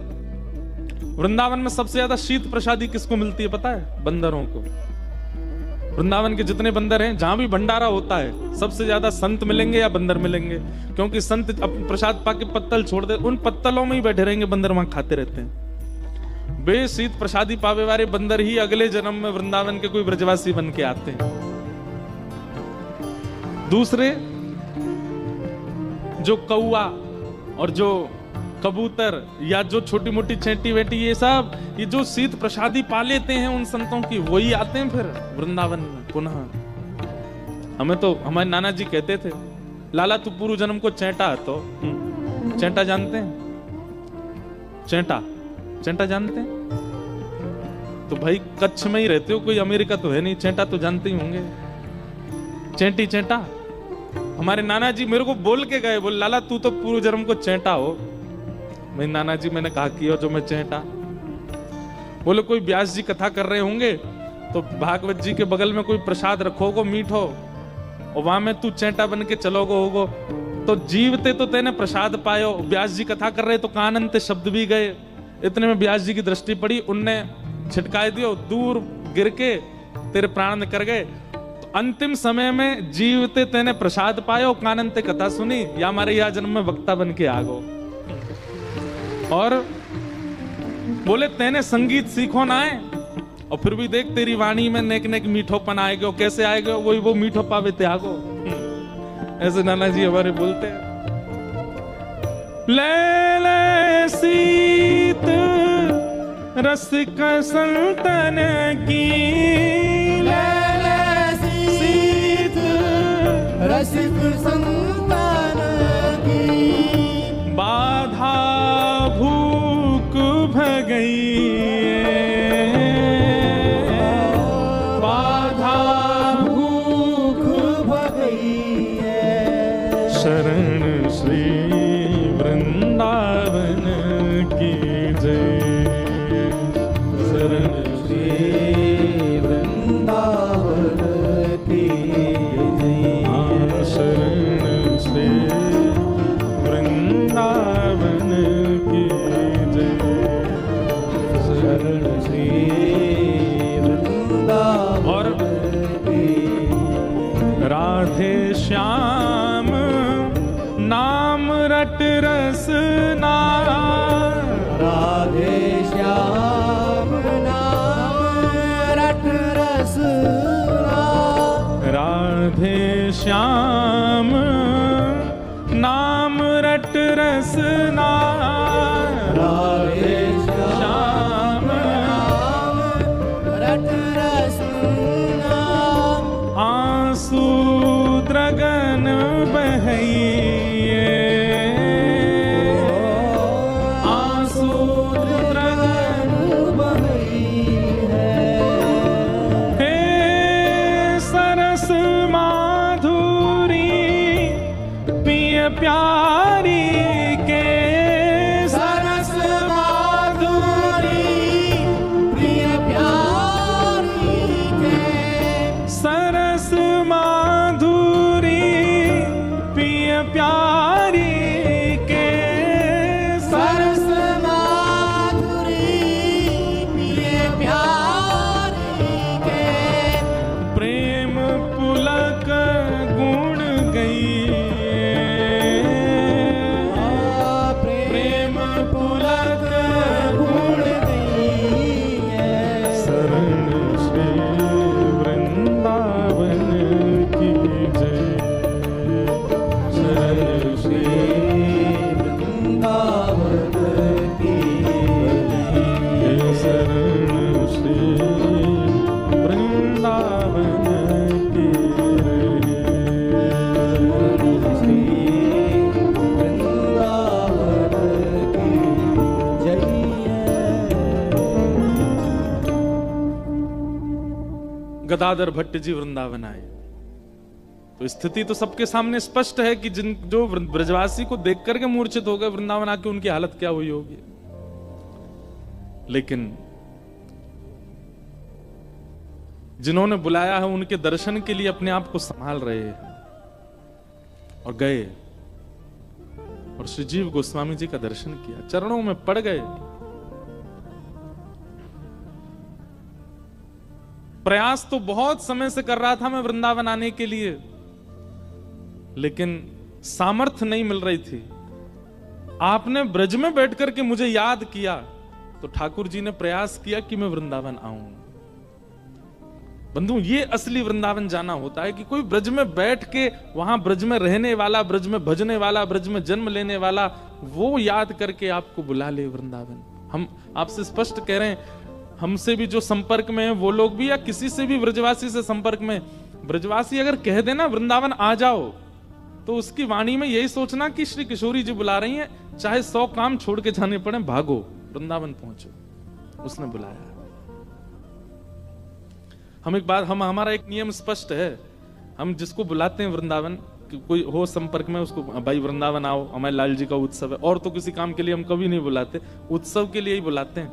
वृंदावन में सबसे ज्यादा शीत प्रसादी किसको मिलती है पता है? बंदरों को। वृंदावन के जितने बंदर हैं, जहां भी भंडारा होता है, सबसे ज्यादा संत मिलेंगे या बंदर मिलेंगे, क्योंकि संत अपने प्रसाद पाके पत्तल छोड़ दे, उन पत्तलों में ही बैठे रहेंगे, बंदर वहां खाते रहते हैं। बेशीत प्रसादी पावे वाले बंदर ही अगले जन्म में वृंदावन के कोई ब्रजवासी बन के आते हैं। दूसरे जो कौआ और जो कबूतर या जो छोटी मोटी छेटी वेटी, ये सब, ये जो शीत प्रसादी पा लेते हैं उन संतों की, वही आते हैं फिर वृंदावन में पुनः। हमें तो हमारे नाना जी कहते थे, लाला तू पूर्व जन्म को चेंटा, तो चेंटा जानते हैं? चेंटा, चेंटा जानते हैं? तो भाई कच्छ में ही रहते हो, कोई अमेरिका तो है नहीं, चेंटा तो जानते ही होंगे। चेंटी चेंटा, हमारे नाना जी मेरे को बोल के गए, बोल लाला तू तो पूर्व जन्म को चेंटा हो। मैं नाना जी, मैंने कहा कि जो मैं चेंटा। बोले कोई व्यास जी कथा कर रहे होंगे तो भागवत जी के बगल में कोई प्रसाद रखोगो मीठो, और वहां में तू चेंटा बन के चलोगो होगो, तो जीवते तो तेने प्रसाद पायो, व्यास जी कथा कर रहे तो कानंते शब्द भी गए। इतने में व्यास जी की दृष्टि पड़ी, उनने छिटकाए दियो, दूर गिर के तेरे प्राण निकल गए। तो अंतिम समय में जीवते तेने प्रसाद पायो, कानंते कथा सुनी, या हमारे यह जन्म में वक्ता बन के आ गो। और बोले तेने संगीत सीखो ना है, और फिर भी देख तेरी वाणी में नेक नेक मीठोपन आएगा। कैसे आएगा? वही वो मीठो पावे त्यागो। ऐसे नाना जी हमारे बोलते हैं। ले ले सीत रसिक संतन की, ले ले सीत रसिक संतन की। बाधा भूख भगई, बाधा भूख भगई। शरण श्री वृंदावन की जय, शरण श्री वृंदावन की जय। शरण श्री वृंदावन की जय, शरण श्री वृंदावन। और राधे श्याम नाम रट रसना, राधे श्याम नाम रट रसना, राधे श्याम नाम रट रसना, राधे श्याम नाम रट रसना, आंसू द्रगन बहइए, आंसू द्रगन बहइए, हे सरस माधुरी पिय प्यारी के, सरस माधुरी प्रिय प्यारी के, सरस माधुरी पिय प्यारी के, सरस माधुरी प्रिय प्यारी के, प्रेम पुलक गुण गई, प्रेम पुलक गुण गई है, शरण श्री वृंदावन की जय, शरण श्री वृंदावन की जय, शरण श्री वृंदावन की श्री वृंदावन की जय। गदाधर भट्ट जी वृंदावन आए तो स्थिति तो सबके सामने स्पष्ट है कि जो ब्रजवासी को देख करके मूर्छित हो गए वृंदावन आके, उनकी हालत क्या हुई होगी। लेकिन जिन्होंने बुलाया है उनके दर्शन के लिए अपने आप को संभाल रहे हैं और गए और श्री जीव गोस्वामी जी का दर्शन किया, चरणों में पड़ गए। प्रयास तो बहुत समय से कर रहा था मैं वृंदावन आने के लिए, लेकिन सामर्थ्य नहीं मिल रही थी। आपने ब्रज में बैठ करके मुझे याद किया तो ठाकुर जी ने प्रयास किया कि मैं वृंदावन आऊं। बंधु, ये असली वृंदावन जाना होता है कि कोई ब्रज में बैठ के वहां ब्रज में रहने वाला, ब्रज में भजने वाला, ब्रज में जन्म लेने वाला, वो याद करके आपको बुला ले वृंदावन। हम आपसे स्पष्ट कह रहे हैं, हमसे भी जो संपर्क में है वो लोग भी, या किसी से भी ब्रजवासी से संपर्क में, ब्रजवासी अगर कह देना वृंदावन आ जाओ, तो उसकी वाणी में यही सोचना कि श्री किशोरी जी बुला रही हैं, चाहे 100 काम छोड़ के जाने पड़े, भागो वृंदावन पहुंचो। उसने बुलाया। हमारा एक नियम स्पष्ट है, हम जिसको बुलाते हैं वृंदावन, कोई हो संपर्क में, उसको भाई वृंदावन आओ, हमारे लाल जी का उत्सव है। और तो किसी काम के लिए हम कभी नहीं बुलाते, उत्सव के लिए ही बुलाते हैं।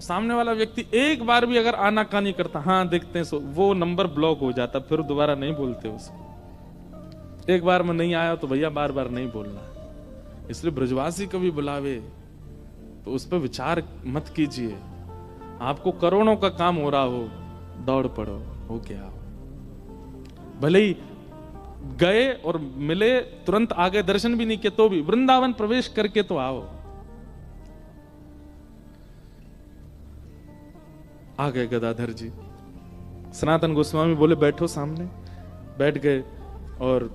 सामने वाला व्यक्ति एक बार भी अगर आनाकानी करता, हाँ देखते हैं, सो वो नंबर ब्लॉक हो जाता, फिर दोबारा नहीं बोलते उसको। एक बार में नहीं आया तो भैया बार बार नहीं बोलना। इसलिए ब्रजवासी कभी बुलावे तो उस पर विचार मत कीजिए। आपको करोड़ों का काम हो रहा हो, दौड़ पड़ो, हो क्या हो। भले ही गए और मिले, तुरंत आ गए, दर्शन भी नहीं किए, तो भी वृंदावन प्रवेश करके तो आओ। आ गए गदाधर जी। सनातन गोस्वामी बोले बैठो सामने। बैठ गए और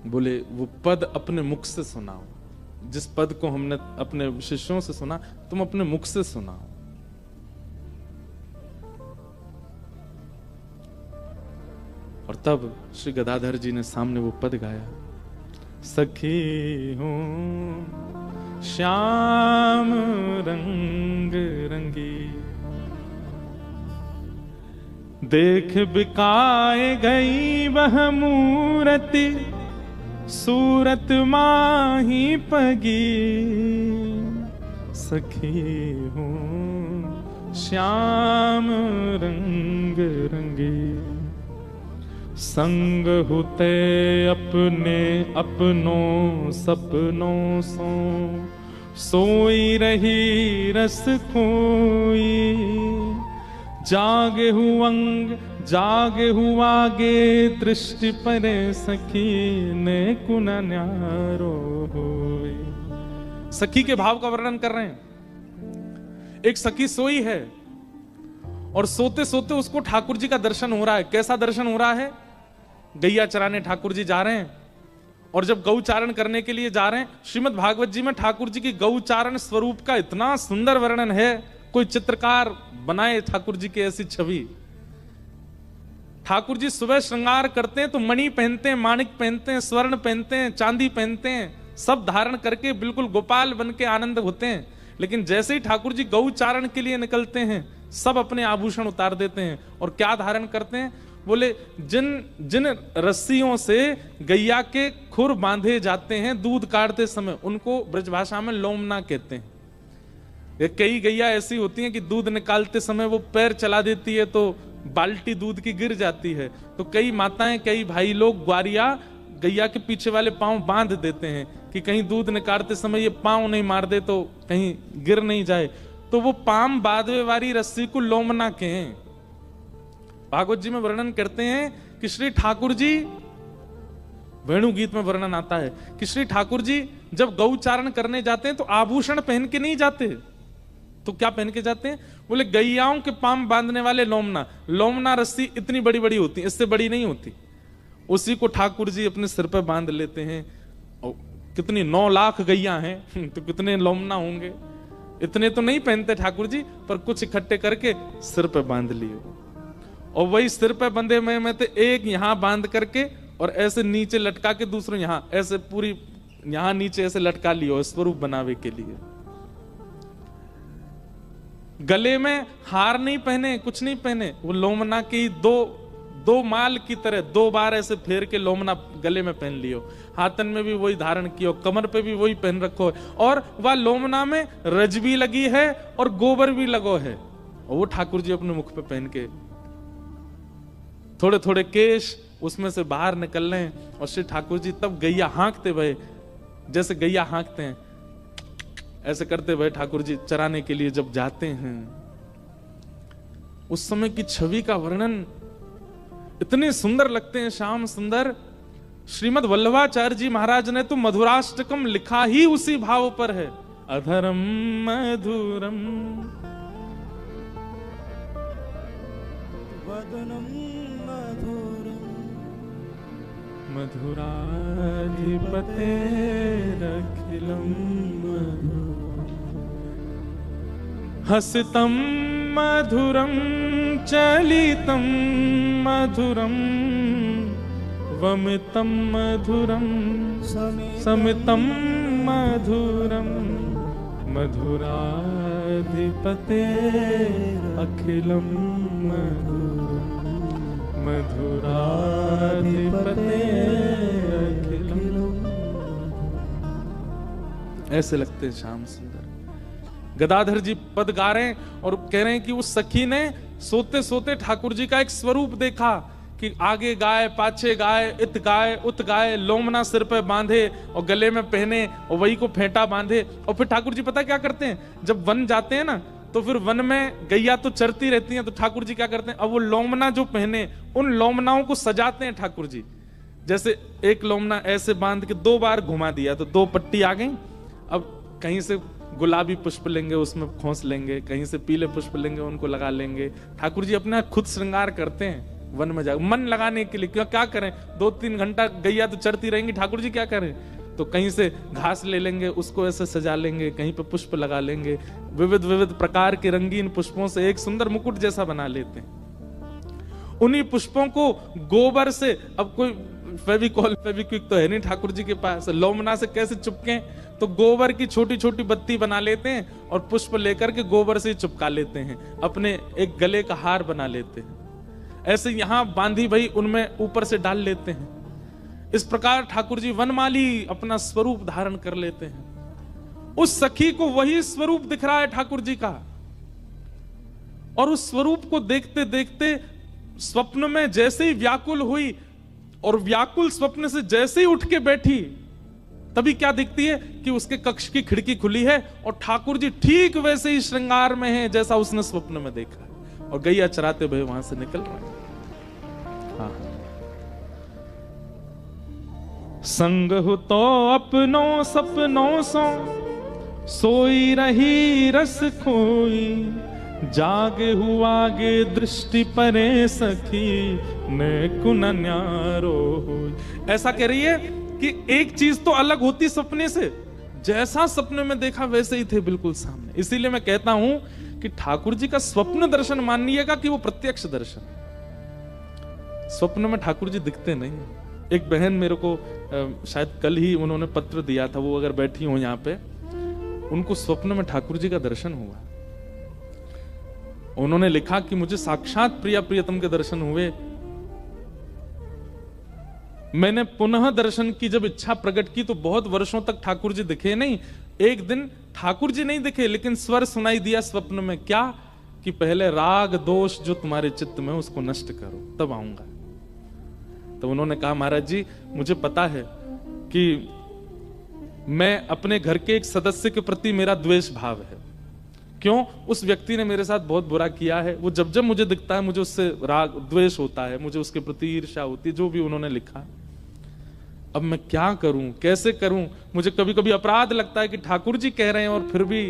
बोले वो पद अपने मुख से सुनाओ, जिस पद को हमने अपने शिष्यों से सुना, तुम अपने मुख से सुनाओ। और तब श्री गदाधर जी ने सामने वो पद गाया, सखी हूं श्याम रंग रंगी, देख बिकाए गई वह मूरति, सूरत माही पगी। सखी हूं श्याम रंग रंगी, संग हुते अपने अपनों सपनों सो, सोई रही रस खोई, जागे हूँ अंग जागे हुआ गे दृष्टि परे सखी ने कुना न्यारो होवे। सखी के भाव का वर्णन कर रहे हैं। एक सखी सोई है और सोते सोते उसको ठाकुर जी का दर्शन हो रहा है। कैसा दर्शन हो रहा है? गैया चराने ठाकुर जी जा रहे हैं और जब गौचारण करने के लिए जा रहे हैं, श्रीमद् भागवत जी में ठाकुर जी की गौचारण स्वरूप का इतना सुंदर वर्णन है, कोई चित्रकार बनाए ठाकुर जी की ऐसी छवि। ठाकुर जी सुबह श्रृंगार करते हैं तो मणि पहनते हैं, माणिक पहनते हैं, स्वर्ण पहनते हैं, चांदी पहनते हैं, सब धारण करके बिल्कुल गोपाल बन के आनंद होते हैं। लेकिन जैसे ही ठाकुर जी गौचारण के लिए निकलते हैं, सब अपने आभूषण उतार देते हैं और क्या धारण करते हैं? बोले जिन जिन रस्सियों से गैया के खुर बांधे जाते हैं दूध काटते समय, उनको ब्रजभाषा में लोमना कहते हैं। कई गैया ऐसी होती हैं कि दूध निकालते समय वो पैर चला देती है तो बाल्टी दूध की गिर जाती है। तो कई माताएं, कई भाई लोग, ग्वारिया गैया के पीछे वाले पांव बांध देते हैं कि कहीं दूध निकालते समय ये पांव नहीं मार दे तो कहीं गिर नहीं जाए। तो वो पाम बांधवे वाली रस्सी को लोमना कहें। भागवत जी में वर्णन करते हैं कि श्री ठाकुर जी, वेणु गीत में वर्णन आता है कि श्री ठाकुर जी जब गौचारण करने जाते हैं तो आभूषण पहन के नहीं जाते। तो क्या पहन के जाते हैं? बोले गैयाओं के पाम बांधने वाले लोमना। लोमना रस्सी इतनी बड़ी बड़ी होती है, इससे बड़ी नहीं होती। उसी को ठाकुर जी अपने सिर पर बांध लेते हैं। और कितनी 9 लाख गैया हैं तो कितने लोमना होंगे। इतने तो नहीं पहनते ठाकुर जी, पर कुछ इकट्ठे करके सिर पे बांध लिए। और वही सिर पे बंधे में तो एक यहां बांध करके और ऐसे नीचे लटका के दूसरों यहां ऐसे पूरी यहां नीचे ऐसे लटका लियो स्वरूप बनावे के लिए। गले में हार नहीं पहने, कुछ नहीं पहने, वो लोमना की दो माल की तरह 2 बार ऐसे फेर के लोमना गले में पहन लियो। हाथन में भी वही धारण कियो, कमर पे भी वही पहन रखो है। और वह लोमना में रज भी लगी है और गोबर भी लगो है। और वो ठाकुर जी अपने मुख पे पहन के थोड़े थोड़े केश उसमें से बाहर निकल रहे हैं। और श्री ठाकुर जी तब गैया हाँकते भये, जैसे गैया हाँकते हैं ऐसे करते भये ठाकुर जी चराने के लिए जब जाते हैं। उस समय की छवि का वर्णन इतने सुंदर लगते हैं, श्याम सुंदर। श्रीमद् वल्लभाचार्य जी महाराज ने तो मधुराष्टकम लिखा ही उसी भाव पर है। अधरम मधुरम वदनम मधुरम मधुराधिपतेरखिलम हसितम मधुरम चलितम मधुरम वमितम मधुरम समितम मधुरम मधुराधिपते अखिलम मधुराधिपते अखिलम। ऐसे लगते हैं श्याम सुंदर। गदाधर जी पद गा रहे हैं और कह रहे हैं कि उस सखी ने सोते सोते ठाकुर जी का एक स्वरूप देखा कि आगे गाय, पाछे गाय, इत गाय, उत गाय, लोमना सिर पे बांधे और गले में पहने और वही को फेंटा बांधे। और फिर ठाकुर जी पता क्या करते हैं? जब वन जाते हैं ना तो फिर वन में गैया तो चरती रहती हैं, तो ठाकुर जी क्या करते हैं? अब वो लोमना जो पहने उन लोमनाओं को सजाते हैं ठाकुर जी। जैसे एक लोमना ऐसे बांध के 2 बार घुमा दिया तो 2 पट्टी आ गई। अब कहीं से गुलाबी पुष्प लेंगे उसमें खोस लेंगे, कहीं से पीले पुष्प लेंगे उनको लगा लेंगे। ठाकुर जी अपना खुद श्रृंगार करते हैं वन में जाकर मन लगाने के लिए। क्या करें? 2-3 घंटा गैया तो चरती रहेंगी, ठाकुर जी क्या करें? तो कहीं से घास ले लेंगे, उसको ऐसे सजा लेंगे, कहीं पे पुष्प लगा लेंगे, विविध विविध प्रकार के रंगीन पुष्पों से एक सुंदर मुकुट जैसा बना लेते हैं। उन्हीं पुष्पों को गोबर से, अब कोई फेविकॉल फेविक्विक तो है नहीं ठाकुर जी के पास, लोमना से कैसे चिपके? तो गोबर की छोटी छोटी बत्ती बना लेते हैं और पुष्प लेकर के गोबर से चिपका लेते हैं, अपने एक गले का हार बना लेते हैं। ऐसे यहां बांधी भई उनमें ऊपर से डाल लेते हैं। इस प्रकार ठाकुर जी वनमाली अपना स्वरूप धारण कर लेते हैं। उस सखी को वही स्वरूप दिख रहा है ठाकुर जी का। और उस स्वरूप को देखते देखते स्वप्न में जैसे ही व्याकुल हुई और व्याकुल स्वप्न से जैसे ही उठ के बैठी, तभी क्या दिखती है कि उसके कक्ष की खिड़की खुली है और ठाकुर जी ठीक वैसे ही श्रृंगार में हैं जैसा उसने स्वप्न में देखा है। और गैया चराते हुए वहां से निकल रहे हैं। हाँ। संग हो तो अपनों सपनों सो, सोई रही रस खोई, जागे हुआ गे दृष्टि परे सखी, ने कुन न्यारो होई। ऐसा कह रही है कि एक चीज तो अलग होती सपने से, जैसा सपने में देखा वैसे ही थे बिल्कुल सामने। इसीलिए मैं कहता हूं कि ठाकुर जी का स्वप्न दर्शन मानिएगा कि वो प्रत्यक्ष दर्शन। स्वप्न में ठाकुर जी दिखते नहीं। एक बहन मेरे को शायद कल ही उन्होंने पत्र दिया था, वो अगर बैठी हो यहाँ पे, उनको स्वप्न में ठाकुर जी का दर्शन हुआ। उन्होंने लिखा कि मुझे साक्षात प्रिया प्रियतम के दर्शन हुए, मैंने पुनः दर्शन की जब इच्छा प्रकट की तो बहुत वर्षों तक ठाकुर जी दिखे नहीं। एक दिन ठाकुर जी नहीं दिखे, लेकिन स्वर सुनाई दिया स्वप्न में, क्या कि पहले राग दोष जो तुम्हारे चित्त में उसको नष्ट करो, तब आऊंगा। तो उन्होंने कहा, महाराज जी मुझे पता है कि मैं अपने घर के एक सदस्य के प्रति मेरा द्वेष भाव है। क्यों? उस व्यक्ति ने मेरे साथ बहुत बुरा किया है। वो जब जब मुझे दिखता है मुझे उससे राग द्वेष होता है, मुझे उसके प्रति ईर्ष्या होती है, जो भी उन्होंने लिखा। अब मैं क्या करूं, कैसे करूं? मुझे कभी कभी अपराध लगता है कि ठाकुर जी कह रहे हैं और फिर भी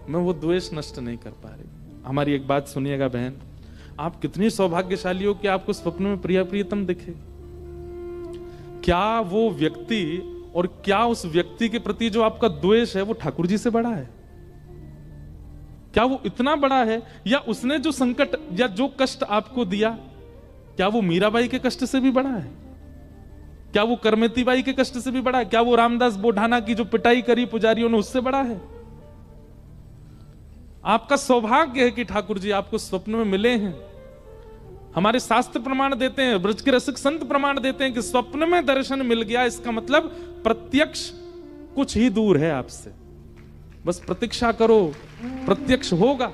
मैं वो द्वेष नष्ट नहीं कर पा रही। हमारी एक बात सुनिएगा बहन, आप कितनी सौभाग्यशाली हो कि आपको स्वप्न में प्रिया प्रियतम दिखे। क्या वो व्यक्ति और क्या उस व्यक्ति के प्रति जो आपका द्वेष है वो ठाकुर जी से बड़ा है? क्या वो इतना बड़ा है? या उसने जो संकट या जो कष्ट आपको दिया, क्या वो मीराबाई के कष्ट से भी बड़ा है? क्या वो करमेती बाई के कष्ट से भी बड़ा है? क्या वो रामदास बोढ़ाना की जो पिटाई करी पुजारियों ने उससे बड़ा है? आपका सौभाग्य है कि ठाकुर जी आपको स्वप्न में मिले हैं। हमारे शास्त्र प्रमाण देते हैं, ब्रज के रसिक संत प्रमाण देते हैं कि स्वप्न में दर्शन मिल गया, इसका मतलब प्रत्यक्ष कुछ ही दूर है आपसे। बस प्रतीक्षा करो, प्रत्यक्ष होगा।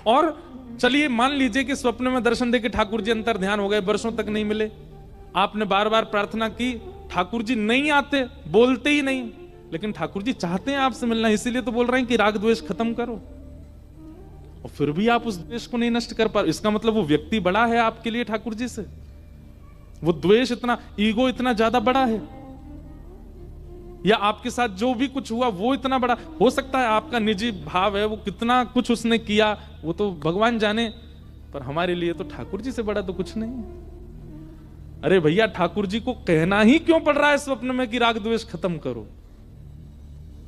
और चलिए मान लीजिए कि स्वप्न में दर्शन देके ठाकुर जी अंतर ध्यान हो गए, वर्षों तक नहीं मिले, आपने बार बार प्रार्थना की, ठाकुर जी नहीं आते, बोलते ही नहीं, लेकिन ठाकुर जी चाहते हैं आपसे मिलना, इसीलिए तो बोल रहे हैं कि राग द्वेष खत्म करो, और फिर भी आप उस द्वेष को नहीं नष्ट कर पा रहे। इसका मतलब वो व्यक्ति बड़ा है आपके लिए ठाकुर जी से, वो द्वेष इतना, ईगो इतना ज्यादा बड़ा है, या आपके साथ जो भी कुछ हुआ वो इतना बड़ा हो सकता है। आपका निजी भाव है, वो कितना कुछ उसने किया वो तो भगवान जाने, पर हमारे लिए तो ठाकुर जी से बड़ा तो कुछ नहीं है। अरे भैया, ठाकुर जी को कहना ही क्यों पड़ रहा है स्वप्न में कि राग द्वेष खत्म करो?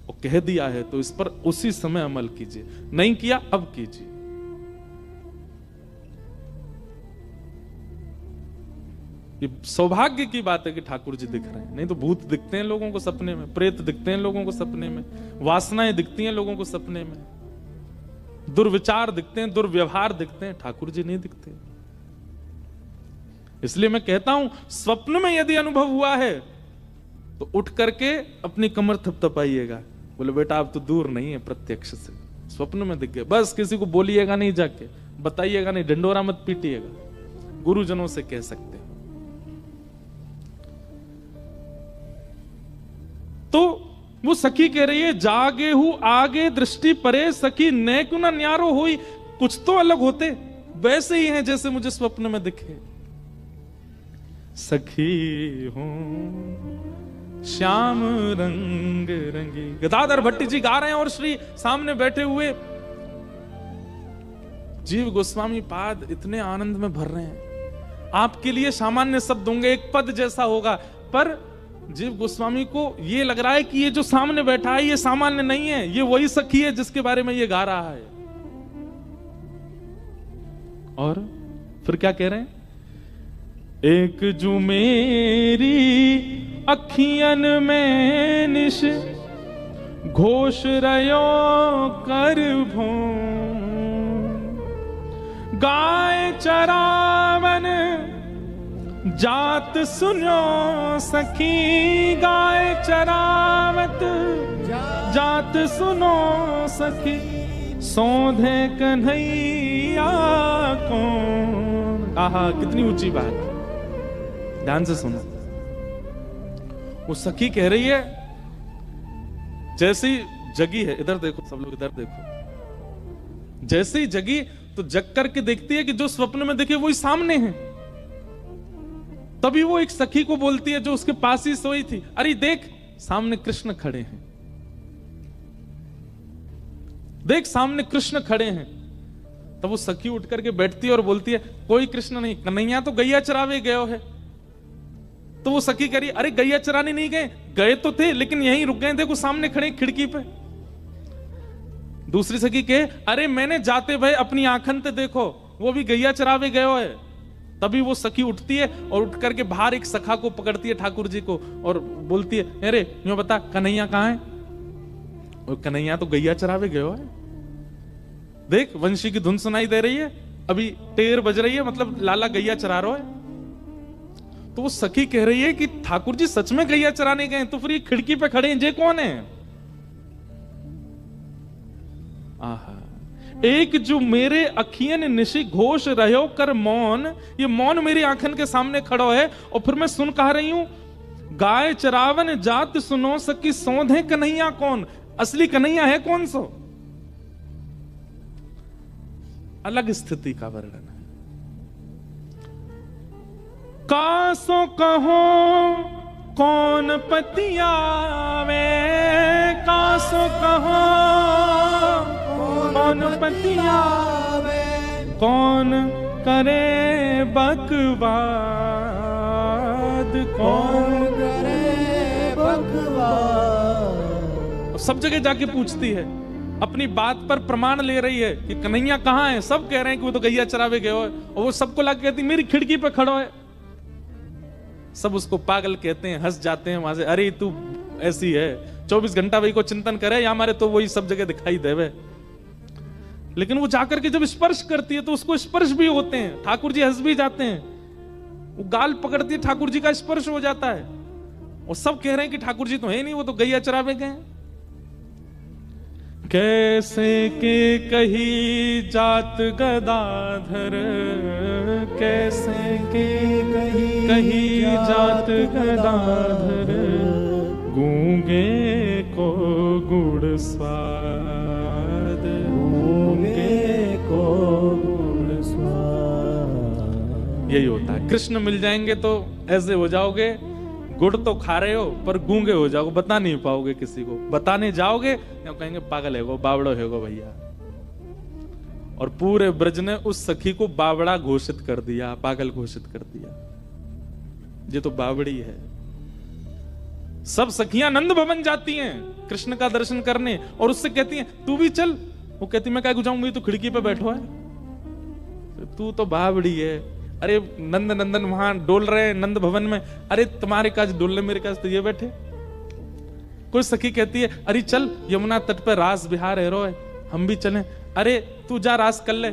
और कह दिया है तो इस पर उसी समय अमल कीजिए, नहीं किया अब कीजिए। ये सौभाग्य की बात है कि ठाकुर जी दिख रहे हैं, नहीं तो भूत दिखते हैं लोगों को सपने में, प्रेत दिखते हैं लोगों को सपने में, वासनाएं दिखती हैं लोगों को सपने में, दुर्विचार दिखते हैं, दुर्व्यवहार दिखते हैं, ठाकुर जी नहीं दिखते। इसलिए मैं कहता हूं, स्वप्न में यदि अनुभव हुआ है तो उठ करके अपनी कमर थपथपाइएगा, बोले बेटा अब तो दूर नहीं है, प्रत्यक्ष से स्वप्न में दिख गए। बस किसी को बोलिएगा नहीं, जाके बताइएगा नहीं, ढंडोरा मत पीटिएगा, गुरुजनों से कह सकते हैं। तो वो सखी कह रही है, जागे हूं आगे दृष्टि परे सखी, नेकुन न्यारो हुई। कुछ तो अलग होते, वैसे ही हैं जैसे मुझे स्वप्न में दिखे। सखी हूं श्याम रंग रंगी। गदाधर भट्टी जी गा रहे हैं और श्री सामने बैठे हुए जीव गोस्वामी पाद इतने आनंद में भर रहे हैं। आपके लिए सामान्य शब्द होंगे, एक पद जैसा होगा, पर जीव गोस्वामी को ये लग रहा है कि ये जो सामने बैठा है ये सामान्य नहीं है, ये वही सखी है जिसके बारे में ये गा रहा है। और फिर क्या कह रहे हैं? एक जो मेरी अखियन में निश घोष रयो कर भो, गाय चरावन जात सुनो सखी, गाय चरावत जात सुनो सखी, सौधे कन्हैया कौन। आहा, कितनी ऊंची बात, ध्यान से सुनो। वो सखी कह रही है, जैसी जगी है, इधर देखो सब लोग, इधर देखो, जैसे ही जगी तो जग करके देखती है कि जो स्वप्न में देखे वही सामने है। तभी वो एक सखी को बोलती है जो उसके पास ही सोई थी, अरे देख सामने कृष्ण खड़े हैं, देख सामने कृष्ण खड़े हैं। तब वो सखी उठ करके बैठती है और बोलती है कोई कृष्ण नहीं, कन्हैया तो गैया चरावे गयो है। तो वो सखी कह रही अरे गैया चराने नहीं गए, गए तो थे लेकिन यहीं रुक गए, देखो सामने खड़े खिड़की पे। दूसरी सखी कहे अरे मैंने जाते भाई अपनी आंखन ते देखो, वो भी गैया चरावे गयो है। तभी वो सखी उठती है और उठ करके बाहर एक सखा को पकड़ती है ठाकुर जी को और बोलती है अरे यूं बता कन्हैया कहां है? और कन्हैया तो गैया चरावे गयो है, देख वंशी की धुन सुनाई दे रही है, अभी टेर बज रही है, मतलब लाला गैया चरा रहा है। तो वो सखी कह रही है कि ठाकुर जी सच में गैया चराने गए, तो फिर ये खिड़की पे खड़े हैं, जे कौन है? आहा, एक जो मेरे अखियन निशी घोष रहो कर मौन, ये मौन मेरी आंखन के सामने खड़ो है और फिर मैं सुन कह रही हूं गाय चरावन जात सुनो सकी सौंधे कन्हैया कौन? असली कन्हैया है कौन सो? अलग स्थिति का वर्णन है। कासो कहो कौन पतियावे, कासो कहो कौन पतियावे, कौन करे बकवाद, कौन करे बकवाद। सब जगह जाके पूछती है, अपनी बात पर प्रमाण ले रही है कि कन्हैया कहां है। सब कह रहे हैं कि वो तो गैया चरावे गए हो, और वो सबको लाके कहती मेरी खिड़की पे खड़ो है। सब उसको पागल कहते हैं, हंस जाते हैं वहां से, अरे तू ऐसी है 24 घंटा वही को चिंतन करे या हमारे तो वही सब जगह दिखाई देवे। लेकिन वो जाकर के जब स्पर्श करती है तो उसको स्पर्श भी होते हैं, ठाकुर जी हंस भी जाते हैं। वो गाल पकड़ती है, ठाकुर जी का स्पर्श हो जाता है, और सब कह रहे हैं कि ठाकुर जी तो है नहीं, वो तो गैया चरावे गए। कैसे के कही जात गदाधर, कैसे के कही जात गदाधर, गूंगे को गुड़ स्वाद, गूंगे को गुड़ स्वाद। यही होता है, कृष्ण मिल जाएंगे तो ऐसे हो जाओगे, गुड़ तो खा रहे हो पर गूंगे हो जाओगे, बता नहीं पाओगे किसी को। बताने जाओगे या कहेंगे पागल है वो, बावड़ो है वो भैया। और पूरे ब्रज ने उस सखी को बावड़ा घोषित कर दिया, पागल घोषित कर दिया, ये तो बावड़ी है। सब सखियां नंद भवन जाती हैं कृष्ण का दर्शन करने और उससे कहती हैं तू भी चल। वो कहती मैं क्या जाऊंगी, तू खिड़की पे बैठो है, तू तो बावड़ी है। अरे नंद नंदन वहां डोल रहे हैं नंद भवन में, अरे तुम्हारे काज डोलने मेरे काज तो ये बैठे। कोई सखी कहती है अरे चल यमुना तट पर रास बिहार है, रोए हम भी चलें। अरे तू जा रास कर ले,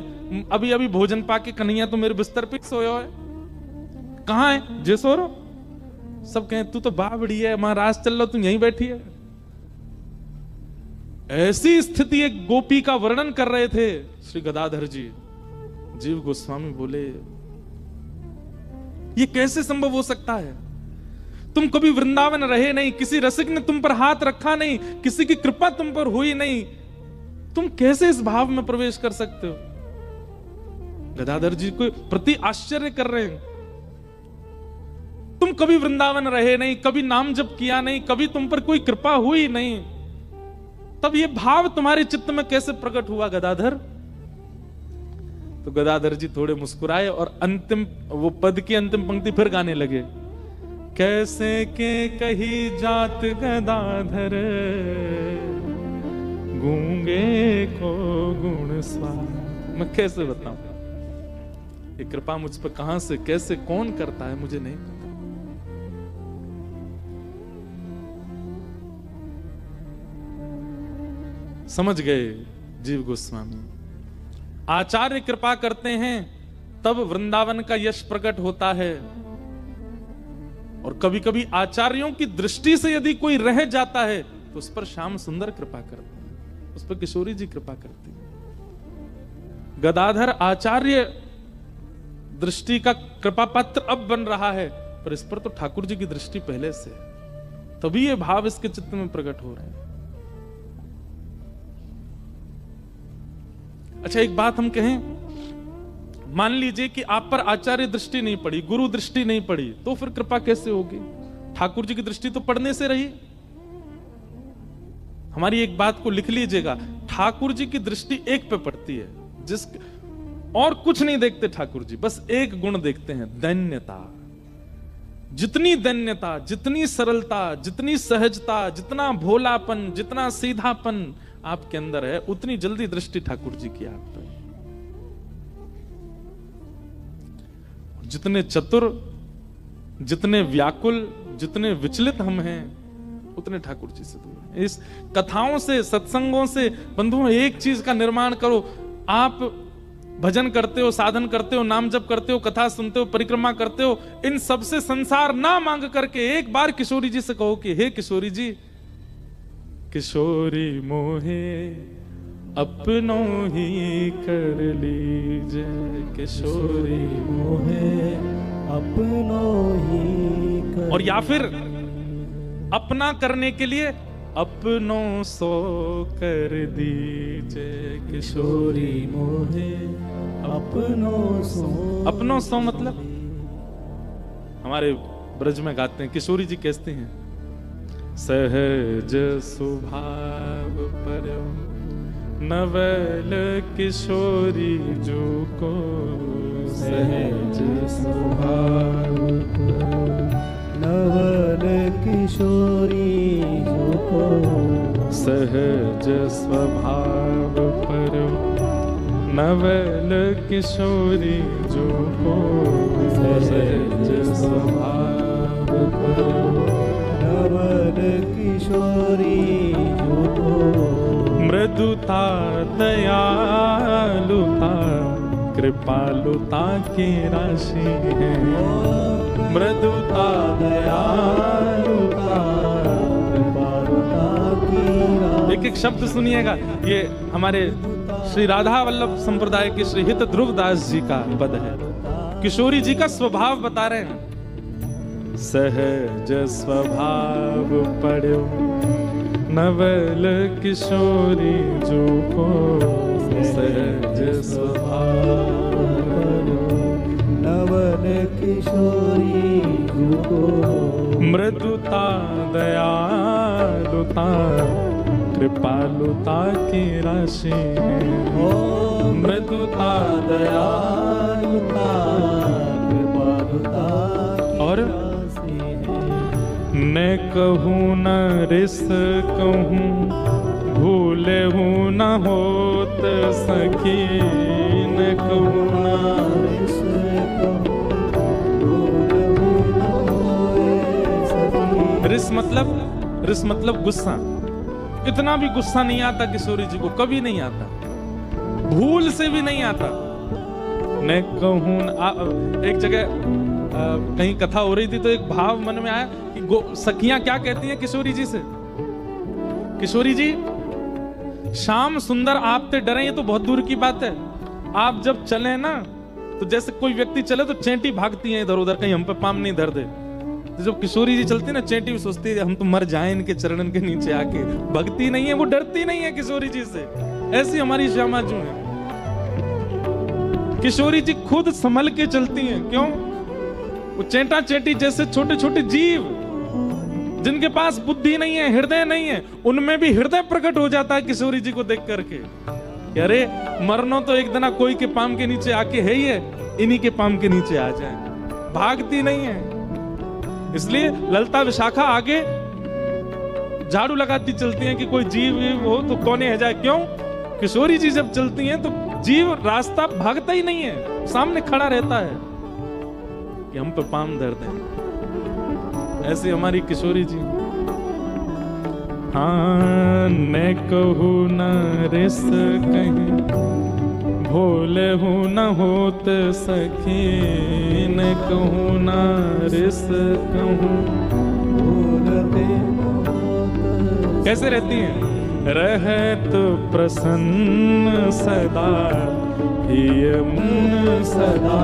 अभी अभी भोजन पाके कन्हैया तो मेरे बिस्तर पे सोयो है। कहां है? जे सो रो। सब कहें तू तो बावड़ी है, वहां रास चल लो, तू यहीं बैठी है। ऐसी स्थिति एक गोपी का वर्णन कर रहे थे श्री गदाधर जी। जीव गोस्वामी बोले ये कैसे संभव हो सकता है? तुम कभी वृंदावन रहे नहीं, किसी रसिक ने तुम पर हाथ रखा नहीं, किसी की कृपा तुम पर हुई नहीं, तुम कैसे इस भाव में प्रवेश कर सकते हो? गदाधर जी को प्रति आश्चर्य कर रहे हैं। तुम कभी वृंदावन रहे नहीं, कभी नाम जप किया नहीं, कभी तुम पर कोई कृपा हुई नहीं, तब ये भाव तुम्हारे चित्त में कैसे प्रकट हुआ गदाधर? तो गदाधर जी थोड़े मुस्कुराए और अंतिम वो पद की अंतिम पंक्ति फिर गाने लगे। कैसे के कही जात गदाधर, गूंगे को गुण स्वाद। मैं कैसे बताऊं, ये कृपा मुझ पर कहां से कैसे कौन करता है मुझे नहीं पता। समझ गए जीव गोस्वामी। आचार्य कृपा करते हैं तब वृंदावन का यश प्रकट होता है, और कभी कभी आचार्यों की दृष्टि से यदि कोई रह जाता है तो उस पर श्याम सुंदर कृपा करते हैं, उस पर किशोरी जी कृपा करती है। गदाधर आचार्य दृष्टि का कृपा पात्र अब बन रहा है, पर इस पर तो ठाकुर जी की दृष्टि पहले से, तभी ये भाव इसके चित्त में प्रकट हो रहे हैं। अच्छा एक बात हम कहें, मान लीजिए कि आप पर आचार्य दृष्टि नहीं पड़ी, गुरु दृष्टि नहीं पड़ी, तो फिर कृपा कैसे होगी? ठाकुर जी की दृष्टि तो पढ़ने से रही। हमारी एक बात को लिख लीजिएगा, ठाकुर जी की दृष्टि एक पे पड़ती है, जिस और कुछ नहीं देखते ठाकुर जी, बस एक गुण देखते हैं, दैन्यता। जितनी दैन्यता, जितनी सरलता, जितनी सहजता, जितना भोलापन, जितना सीधापन आपके अंदर है, उतनी जल्दी दृष्टि ठाकुर जी की आप पर। जितने चतुर, जितने व्याकुल, जितने विचलित हम हैं, उतने ठाकुर जी से दूर हैं। इस कथाओं से, सत्संगों से बंधुओं एक चीज का निर्माण करो। आप भजन करते हो, साधन करते हो, नाम जप करते हो, कथा सुनते हो, परिक्रमा करते हो, इन सब से संसार ना मांग करके एक बार किशोरी जी से कहो कि हे किशोरी जी, किशोरी मोहे अपनों ही कर लीजिए, किशोरी मोहे अपनों ही कर। और या फिर अपना करने के लिए अपनों सो कर दीजिए, किशोरी मोहे अपनों सो। अपनों सो मतलब हमारे ब्रज में गाते हैं, किशोरी जी कहते हैं, सहज स्वभाव पर नवल किशोरी जो को, सहज स्वभाव नवल किशोरी जो को, सहज स्वभाव पर नवल किशोरी जो को, सहज स्वभाव पर नवल किशोरी जो को, मृदुता दयालुता कृपालुता की राशि है, मृदुता दयालुता कृपालुता की राशि। एक एक शब्द सुनिएगा, ये हमारे श्री राधा वल्लभ संप्रदाय के श्री हित ध्रुवदास जी का पद है। किशोरी जी का स्वभाव बता रहे हैं, सहज स्वभाव पढ़ो नवल किशोरी जो को, सहज स्वभाव नवल किशोरी जो को, मृदुता दयालुता कृपालुता की राशि है, मृदुता दयालुता कृपालुता की और राशि है। मैं कहूँ न रिस कहूँ, भूले हूँ न होत सखी, न कहूँ न रिस कहूँ, भूले हूँ न होए सखी। रिस मतलब गुस्सा। इतना भी गुस्सा नहीं आता किशोरी जी को, कभी नहीं आता, भूल से भी नहीं आता। मैं कहूँ एक जगह कहीं कथा हो रही थी तो एक भाव मन में आया कि सखियां क्या कहती हैं किशोरी जी से, किशोरी जी श्याम सुंदर आपसे डरे, ये तो बहुत दूर की बात है। आप जब चले ना तो जैसे कोई व्यक्ति चले तो चेंटी भागती है इधर उधर, कहीं हम पे पाम नहीं धर दे। तो जब किशोरी जी चलती है ना, चेंटी भी सोचती है हम तो मर जाएं इनके चरणन के नीचे आके। भगती नहीं है, वो डरती नहीं है किशोरी जी से। ऐसी हमारी श्यामा जो है, किशोरी जी खुद संभल के चलती हैं। क्यों? वो चेंटा चेंटी जैसे छोटे छोटे जीव जिनके पास बुद्धि नहीं है, हृदय नहीं है, उनमें भी हृदय प्रकट हो जाता है किशोरी जी को देख करके। अरे मरनो तो एक दिन कोई के पाम के नीचे आके है ही है, इन्हीं के पाम के नीचे आ जाए। भागती नहीं है। इसलिए ललता विशाखा आगे झाड़ू लगाती चलती हैं कि कोई जीव हो तो कोने है जाए। क्यों? किशोरी जी जब चलती हैं तो जीव रास्ता भागता ही नहीं है, सामने खड़ा रहता है कि हम पे पाम धर दें। ऐसी हमारी किशोरी जी। हाँ न कहूँ न रिस कहीं, भोले हूँ न होत सखी, न कहूँ न रिस कहूँ, कैसे रहती हैं? रहत प्रसन्न सदा ही मन सदा,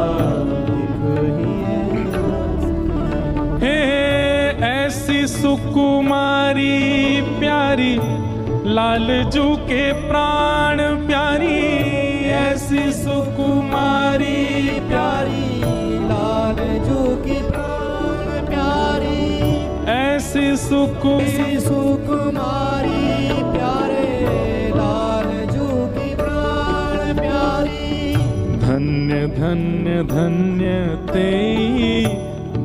हे ऐसी सुकुमारी प्यारी, लालजू के प्राण प्यारी, ऐसी सुकुमारी ऐसी सुकुमारी प्यारे लाल जू की प्राण प्यारी। धन्य धन्य धन्य तेई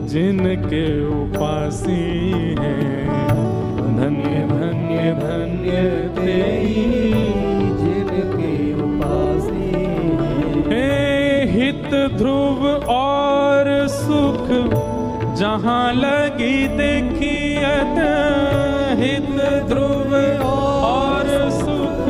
जिनके उपासी हैं। धन्य धन्य धन्य तेई जिनके उपासी हे हित ध्रुव और सुख जहाँ लगी देखियत। हित ध्रुव और सुख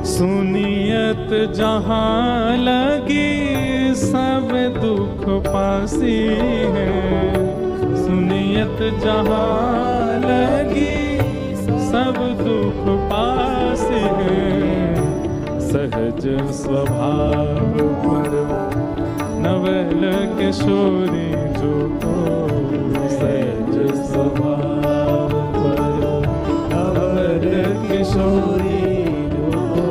सुनियत जहाँ लगी सब दुख पासी है। सुनियत जहाँ लगी सब दुख पासी है। सहज स्वभाव पर नवल किशोरी जो को। सहज स्वभाव पर नवल किशोरी जो को।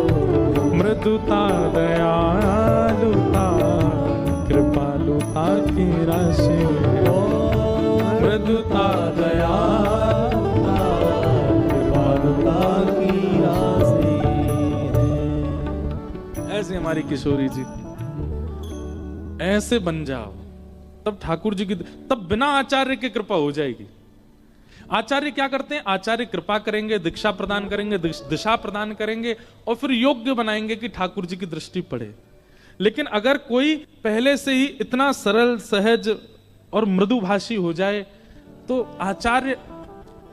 मृदुता दयालुता कृपालुता की राशि। मृदुता दयालुता कृपालुता की राशि। ऐसे हमारी किशोरी जी, ऐसे बन जाओ तब ठाकुर जी की, तब बिना आचार्य की कृपा हो जाएगी। आचार्य क्या करते हैं? आचार्य कृपा करेंगे, दीक्षा प्रदान करेंगे, दिशा प्रदान करेंगे और फिर योग्य बनाएंगे कि ठाकुर जी की दृष्टि पड़े। लेकिन अगर कोई पहले से ही इतना सरल सहज और मृदुभाषी हो जाए तो आचार्य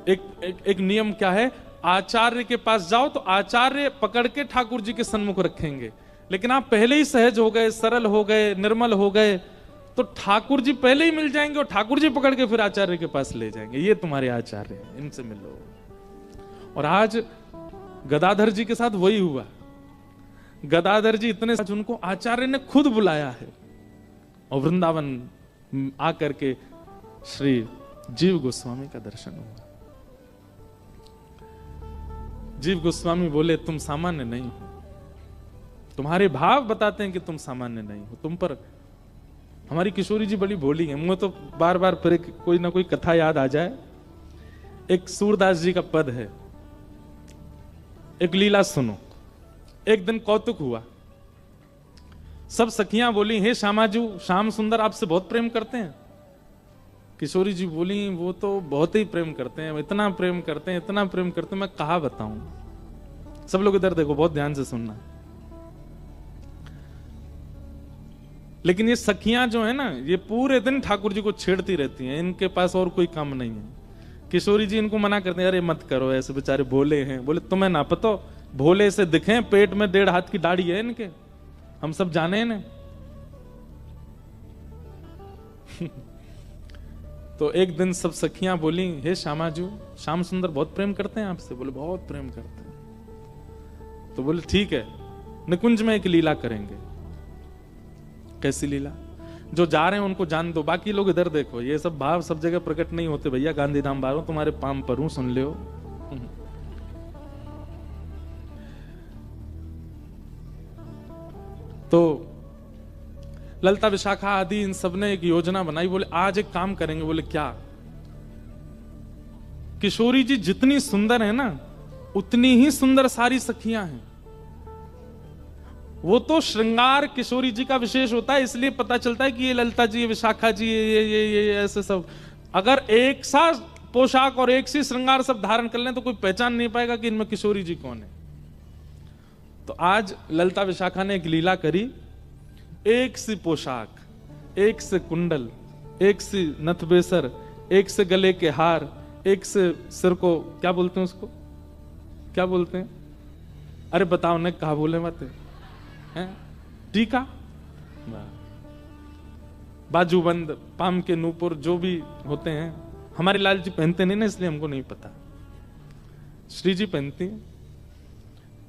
एक नियम क्या है? आचार्य के पास जाओ तो आचार्य पकड़ के ठाकुर जी के सन्मुख रखेंगे। लेकिन आप पहले ही सहज हो गए, सरल हो गए, निर्मल हो गए तो ठाकुर जी पहले ही मिल जाएंगे और ठाकुर जी पकड़ के फिर आचार्य के पास ले जाएंगे। ये तुम्हारे आचार्य हैं, इनसे मिलो। और आज गदाधर जी के साथ वही हुआ। गदाधर जी इतने उनको आचार्य ने खुद बुलाया है और वृंदावन आकर के श्री जीव गोस्वामी का दर्शन हुआ। जीव गोस्वामी बोले तुम सामान्य नहीं हो। तुम्हारे भाव बताते हैं कि तुम सामान्य नहीं हो। तुम पर हमारी किशोरी जी बड़ी भोली है। मुझे तो बार बार फिर कोई ना कोई कथा याद आ जाए। एक सूरदास जी का पद है, एक लीला सुनो। एक दिन कौतुक हुआ। सब सखियां बोली हे श्यामाजू, श्याम सुंदर आपसे बहुत प्रेम करते हैं। किशोरी जी बोली वो तो बहुत ही प्रेम करते हैं, इतना प्रेम करते हैं, इतना प्रेम करते हैं, मैं कहा बताऊं। सब लोग इधर देखो, बहुत ध्यान से सुनना। लेकिन ये सखियां जो है ना, ये पूरे दिन ठाकुर जी को छेड़ती रहती हैं। इनके पास और कोई काम नहीं है। किशोरी जी इनको मना करते हैं, अरे मत करो ऐसे, बेचारे भोले हैं। बोले तुम्हें ना पता, भोले से दिखे, पेट में 1.5 हाथ की दाढ़ी है इनके, हम सब जाने ना। तो एक दिन सब सखियां बोली हे श्यामाजू, श्याम सुंदर बहुत प्रेम करते हैं आपसे। बोले बहुत प्रेम करते हैं। तो बोले ठीक है, निकुंज में एक लीला करेंगे। कैसी लीला? जो जा रहे हैं उनको जान दो, बाकी लोग इधर देखो। ये सब भाव सब जगह प्रकट नहीं होते भैया। गांधीधाम बारो तुम्हारे पाम पर हूं, सुन लो। तो ललिता विशाखा आदि इन सब ने एक योजना बनाई। बोले आज एक काम करेंगे। बोले क्या? किशोरी जी जितनी सुंदर है ना, उतनी ही सुंदर सारी सखियां हैं। वो तो श्रृंगार किशोरी जी का विशेष होता है, इसलिए पता चलता है कि ये ललिता जी, ये विशाखा जी, ये ऐसे सब। अगर एक सा पोशाक और एक सी श्रृंगार सब धारण कर लें तो कोई पहचान नहीं पाएगा कि इनमें किशोरी जी कौन है। तो आज ललिता विशाखा ने एक लीला करी। एक सी पोशाक, एक से कुंडल, एक सी नथबेसर, एक से गले के हार, एक से सिर को क्या बोलते हैं, उसको क्या बोलते हैं? अरे बताओ न, कहा बोले बातें हैं? टीका, बाजूबंद, पाम के नूपुर, जो भी होते हैं। हमारे लाल जी पहनते नहीं ना, इसलिए हमको नहीं पता। श्री जी पहनती हैं।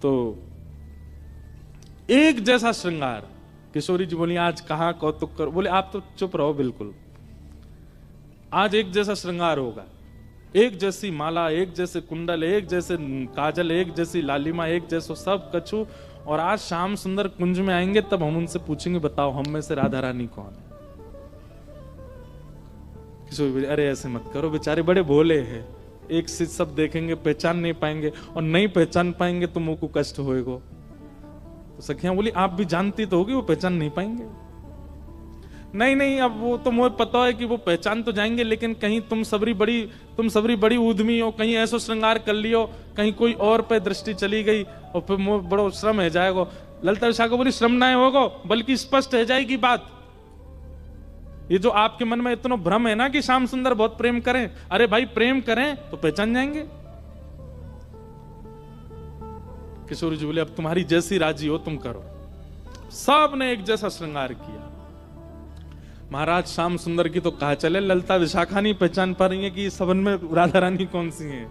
तो एक जैसा श्रृंगार। किशोरी जी बोली आज कहां कौतुक करो। बोले आप तो चुप रहो बिल्कुल। आज एक जैसा श्रृंगार होगा, एक जैसी माला, एक जैसे कुंडल, एक जैसे काजल, एक जैसी लालिमा, एक जैसो सब कछु। और आज श्याम सुंदर कुंज में आएंगे तब हम उनसे पूछेंगे बताओ हम में से राधा रानी कौन है। किशोरी बोले अरे ऐसे मत करो, बेचारे बड़े भोले हैं, एक से सब देखेंगे पहचान नहीं पाएंगे, और नहीं पहचान पाएंगे तो मुंह को कष्ट होएगा। तो सखियां बोली आप भी जानती तो होगी वो पहचान नहीं पाएंगे। नहीं नहीं, अब वो तो मुझे पता है कि वो पहचान तो जाएंगे, लेकिन कहीं तुम सबरी बड़ी उद्यमी हो, कहीं ऐसा श्रृंगार कर लियो, कहीं कोई और पे दृष्टि चली गई और फिर मुझे बड़ो श्रम है जाएगा। ललिता विशाखा बोली श्रम ना होगा, बल्कि स्पष्ट है जाएगी बात। ये जो आपके मन में इतना भ्रम है ना कि श्याम सुंदर बहुत प्रेम करें, अरे भाई प्रेम करें तो पहचान जाएंगे। किशोरी जी बोले अब तुम्हारी जैसी राजी हो तुम करो। सब ने एक जैसा श्रृंगार किया। महाराज श्याम सुंदर की तो कहा चले, ललिता विशाखा नहीं पहचान पा रही है कि सबन में राधा रानी कौन सी है।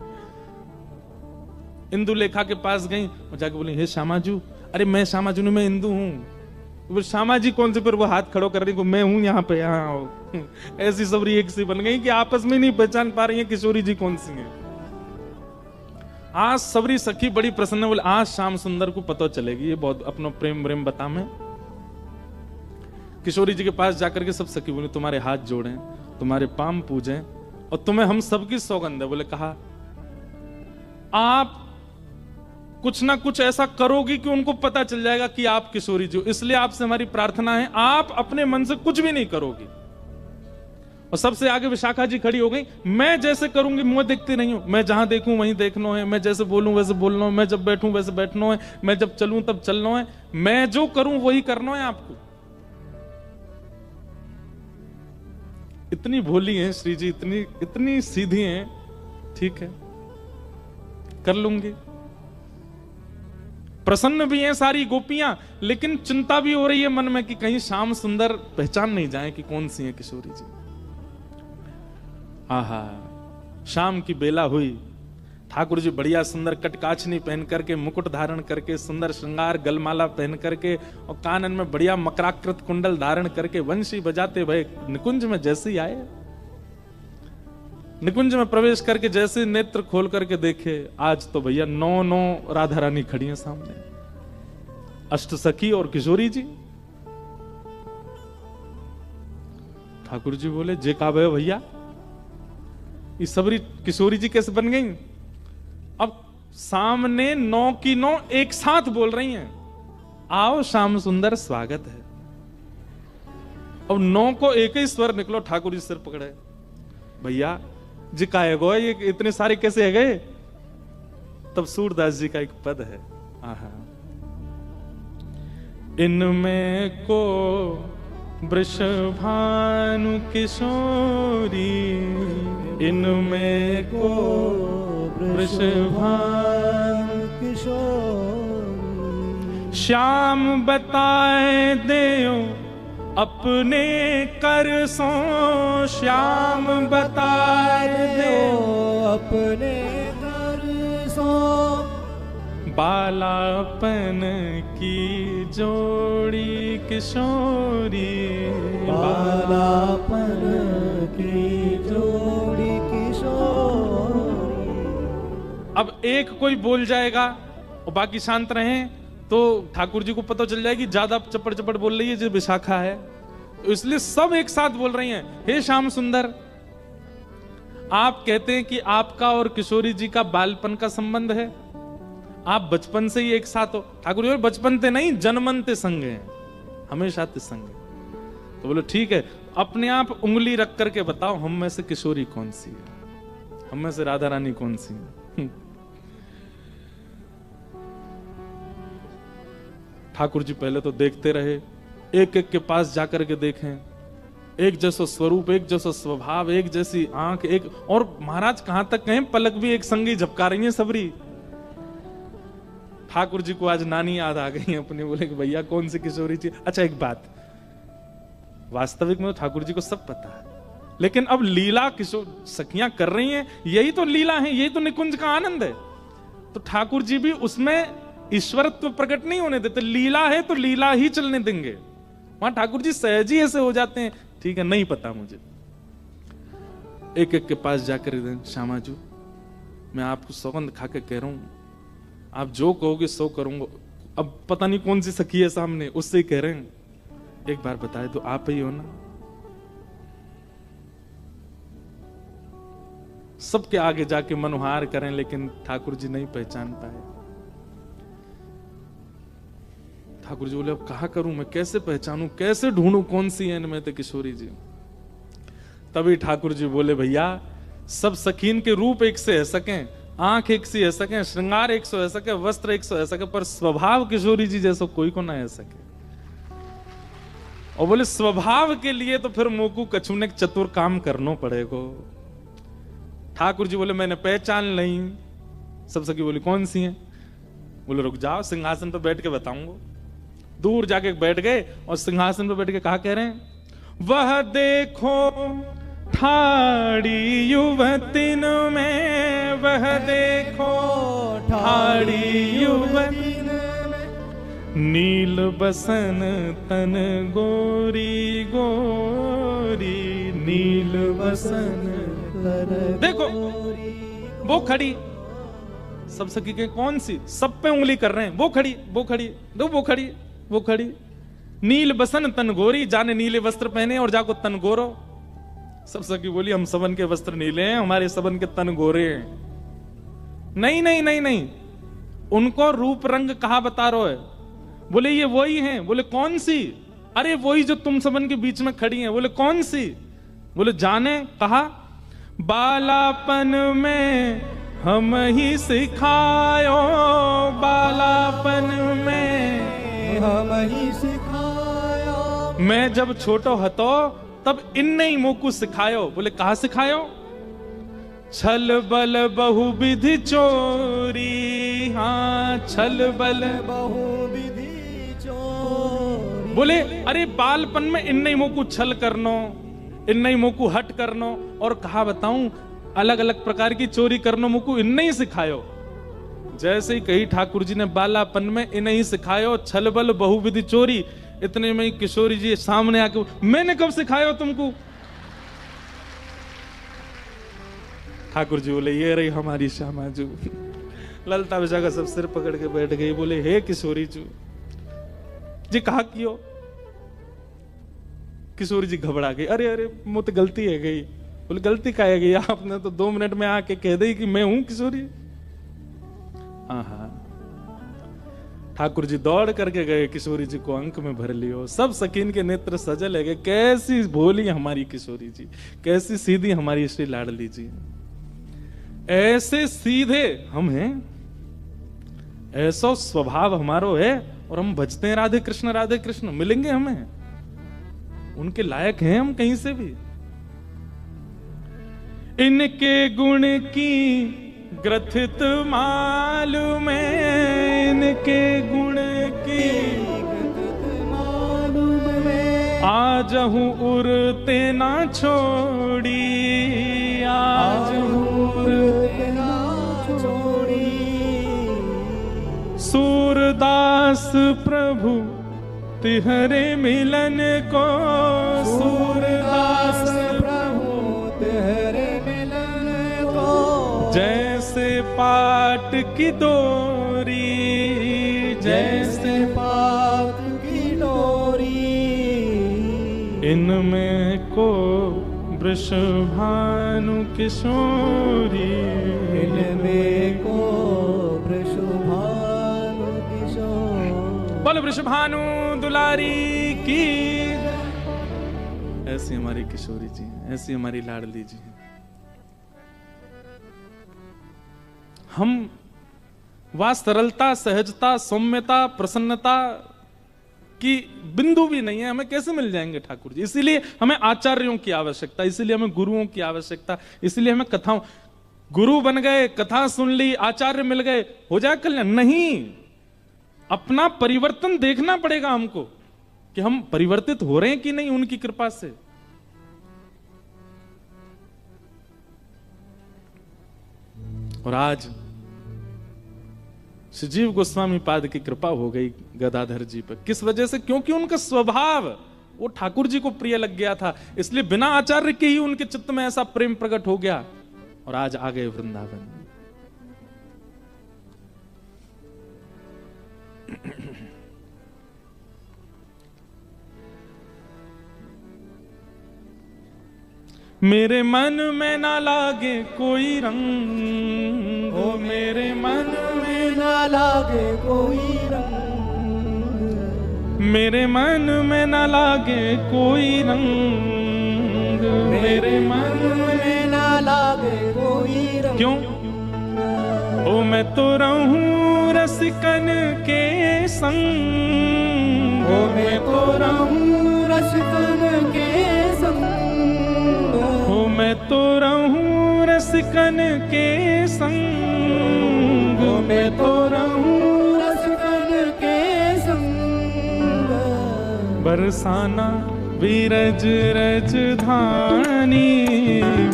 इंदु लेखा के पास गई और जाके बोली हे श्यामाजू, अरे मैं श्यामाजू नहीं, मैं इंदु हूं। श्यामा जी कौन से, फिर वो हाथ खड़ो कर रही को मैं हूं यहाँ पे, यहाँ आओ। ऐसी सबरी एक सी बन गई कि आपस में नहीं पहचान पा रही है किशोरी जी कौन सी है। आज सबरी सखी बड़ी प्रसन्न, बोले आज श्याम सुंदर को पता चलेगी, ये बहुत अपना प्रेम प्रेम बता मैं। किशोरी जी के पास जाकर के सब सखी बोले तुम्हारे हाथ जोड़ें, तुम्हारे पाम पूजें, और तुम्हें हम सबकी सौगंध है। बोले कहा आप कुछ ना कुछ ऐसा करोगी कि उनको पता चल जाएगा कि आप किशोरी जी हो, इसलिए आपसे हमारी प्रार्थना है आप अपने मन से कुछ भी नहीं करोगी। और सबसे आगे विशाखा जी खड़ी हो गई, मैं जैसे करूंगी मुंह देखती नहीं हूं, मैं जहां देखूं वहीं देखना है, मैं जैसे बोलूं वैसे बोलना है, मैं जब बैठूं वैसे बैठना है, मैं जब चलूं तब चलना है, मैं जो करूं वही करना है आपको। इतनी भोली हैं श्री जी, इतनी सीधी हैं, ठीक है कर लूंगी। प्रसन्न भी हैं सारी गोपियां, लेकिन चिंता भी हो रही है मन में कि कहीं श्याम सुंदर पहचान नहीं जाए कि कौन सी है किशोरी जी। आहा, शाम की बेला हुई, ठाकुर जी बढ़िया सुंदर कटकाछनी पहन करके, मुकुट धारण करके, सुंदर श्रृंगार गलमाला पहन करके, और कानन में बढ़िया मकराकृत कुंडल धारण करके वंशी बजाते भय निकुंज में जैसे ही आए। निकुंज में प्रवेश करके जैसे नेत्र खोल करके देखे, आज तो भैया 9 राधा रानी खड़ी हैं सामने, अष्ट सखी और किशोरी जी। ठाकुर जी बोले जे का भैया ये सबरी किशोरी जी कैसे बन गई। अब सामने 9 की 9 एक साथ बोल रही हैं, आओ श्याम सुंदर स्वागत है। अब 9 को एक ही स्वर निकलो, ठाकुर जी सिर पकड़े, भैया जी का है गो, ये इतने सारे कैसे है गए। तब सूरदास जी का एक पद है, आहा, इनमें को वृषभानु किशोरी, इनमें को वृषभानु किशोरी, श्याम बताए देओ अपने कर सो, श्याम बताए देओ अपने कर सो, बालापन की जोड़ी किशोरी, बालापन की जोड़ी किशोरी। अब एक कोई बोल जाएगा और बाकी शांत रहें तो ठाकुर जी को पता चल जाएगी ज्यादा चपड़ चपड़ बोल रही है जो विशाखा है, तो इसलिए सब एक साथ बोल रही हैं, हे श्याम सुंदर, आप कहते हैं कि आपका और किशोरी जी का बालपन का संबंध है, आप बचपन से ही एक साथ हो। ठाकुर जी बचपन ते नहीं जन्मन ते संग हैं, हमेशा ते संग है। तो बोलो ठीक है, अपने आप उंगली रख करके बताओ हम में से किशोरी कौन सी है, हम में से राधा रानी कौन सी है। ठाकुर जी पहले तो देखते रहे, एक एक के पास जाकर के देखें, एक जैसा स्वरूप, एक जैसा स्वभाव, एक जैसी आंख, एक और महाराज कहां तक कहें पलक भी एक संगी झपका रही है सबरी। ठाकुर जी को आज नानी याद आ गई अपनी, बोले कि भैया कौन सी किशोरी जी। अच्छा एक बात, वास्तविक में तो ठाकुर जी को सब पता है, लेकिन अब लीला किशोर सखियां कर रही हैं, यही तो लीला है, यही तो निकुंज का आनंद है। तो ठाकुर जी भी उसमें ईश्वरत्व प्रकट नहीं होने देते, लीला है तो लीला ही चलने देंगे। वहां ठाकुर जी सहज ही ऐसे हो जाते हैं, ठीक है नहीं पता मुझे। एक एक के पास जाकर श्यामाजू मैं आपको सौगंध खा के कह रहा हूं, आप जो कहोगे सो करूंगा। अब पता नहीं कौन सी सखी है सामने, उससे ही कह रहे हैं, एक बार बताए तो आप ही हो ना। सबके आगे जाके मनोहार करें, लेकिन ठाकुर जी नहीं पहचान पाए। ठाकुर जी बोले अब कहा करूं मैं, कैसे पहचानूं, कैसे ढूंढूं कौन सी है इनमें तो किशोरी जी। तभी ठाकुर जी बोले भैया सब सखीन के रूप एक से है सके, आंख एक सी है सके, श्रृंगार एक सौ है सके, वस्त्र एक सौ है सके, पर स्वभाव किशोरी जी जैसा कोई को ना है सके। और बोले स्वभाव के लिए तो फिर मोकू कछु ने चतुर काम करना पड़ेगा। ठाकुर जी बोले मैंने पहचान नहीं। सब सखी बोली कौन सी है? बोले रुक जाओ सिंहासन पर बैठ के बताऊंगा। दूर जाके बैठ गए और सिंहासन पर बैठ के कहा कह रहे हैं, वह देखो ठाड़ी युवतिन में, वह देखो ठाड़ी युवतिन में, नील बसन तन गोरी गोरी, नील बसन देखो वो खड़ी। सब सखी के कौन सी? सब पे उंगली कर रहे हैं। वो खड़ी, वो खड़ी, दो वो खड़ी, वो खड़ी। नील बसन तन गोरी, जाने नीले वस्त्र पहने और जाको तन गोरो। सब सखी बोली हम सबन के वस्त्र नीले हैं, हमारे सबन के तन गोरे हैं। नहीं नहीं नहीं नहीं, उनको रूप रंग कहा बता रहे है? बोले ये वही हैं। बोले कौन सी? अरे वही जो तुम सबन के बीच में खड़ी हैं। बोले कौन सी? बोले जाने। कहा बालापन में हम ही सिखायो, बालापन में हम ही सिखायो, मैं जब छोटो हतो तब इनने ही मोकू सिखायो। बोले कहा सिखायो? छल बल बहुविधि चोरी, हाँ छल बल बहुविधि चोरी। बोले अरे बालपन में इनने ही मोकू छल करनो, इनने ही मोकू हट करनो, और कहा बताऊं अलग अलग प्रकार की चोरी करनो मुकू इनने ही सिखायो। जैसे ही कही ठाकुर जी ने बालापन में इन्हें ही सिखायो छल बल बहुविधि चोरी, इतने में ही किशोरी जी सामने आके मैंने कब सिखाया तुमको? ठाकुर जी बोले ये रही हमारी श्यामा जू। ललता बिछा का सब सिर पकड़ के बैठ गई। बोले हे किशोरी जी कहा कियो? किशोरी जी घबरा गई। अरे अरे मुझे गलती है गई। बोले गलती का है गई? आपने तो 2 मिनट में आके कह दी कि मैं हूं किशोरी। हाँ ठाकुर जी दौड़ करके गए, किशोरी जी को अंक में भर लियो। सब सकीन के नेत्र सजल है गए। कैसी भोली हमारी किशोरी जी, कैसी सीधी हमारी श्री लाडली जी। ऐसे सीधे हम हैं, ऐसा स्वभाव हमारो है, और हम भजते हैं राधे कृष्ण। मिलेंगे हमें? उनके लायक हैं हम कहीं से भी। इनके गुण की ग्रथित मालूम है, इनके गुण की मालूम में, आज हूँ उड़ते ना छोड़ी, आज उड़ते ना छोड़ी। सूरदास प्रभु तिहरे मिलन को, सूरदास प्रभु तेरे मिलन को, जैसे पाट की डोरी, जैसे पात की डोरी। इनमें को वृषभानु किशोरी, इनमें को वृषभानु किशोरी। बोल वृषभानु दुलारी की। ऐसी हमारी किशोरी जी, ऐसी हमारी लाडली जी। हम वह सरलता, सहजता, सौम्यता, प्रसन्नता की बिंदु भी नहीं है, हमें कैसे मिल जाएंगे ठाकुर जी? इसीलिए हमें आचार्यों की आवश्यकता, इसीलिए हमें गुरुओं की आवश्यकता, इसीलिए हमें कथाओं। गुरु बन गए, कथा सुन ली, आचार्य मिल गए, हो जाए कल्याण? नहीं, अपना परिवर्तन देखना पड़ेगा हमको कि हम परिवर्तित हो रहे हैं कि नहीं उनकी कृपा से। और आज श्रीजीव गोस्वामी पाद की कृपा हो गई गदाधर जी पर। किस वजह से? क्योंकि उनका स्वभाव वो ठाकुर जी को प्रिय लग गया था, इसलिए बिना आचार्य के ही उनके चित्त में ऐसा प्रेम प्रकट हो गया, और आज आ गए वृंदावन। मेरे मन में ना लागे कोई रंग, ओ मेरे मन में ना लागे कोई रंग, मेरे मन में ना लागे कोई रंग, मेरे मन में ना लागे कोई रंग। क्यों? ओ मैं तो रहूं रसिकन के संग, ओ मैं तो रहूं रसिकन के संग, ओ मैं तो रहूं रसिकन के संग, ओ मैं तो रहूं रसिकन के संग। बरसाना बीरज रज धानी,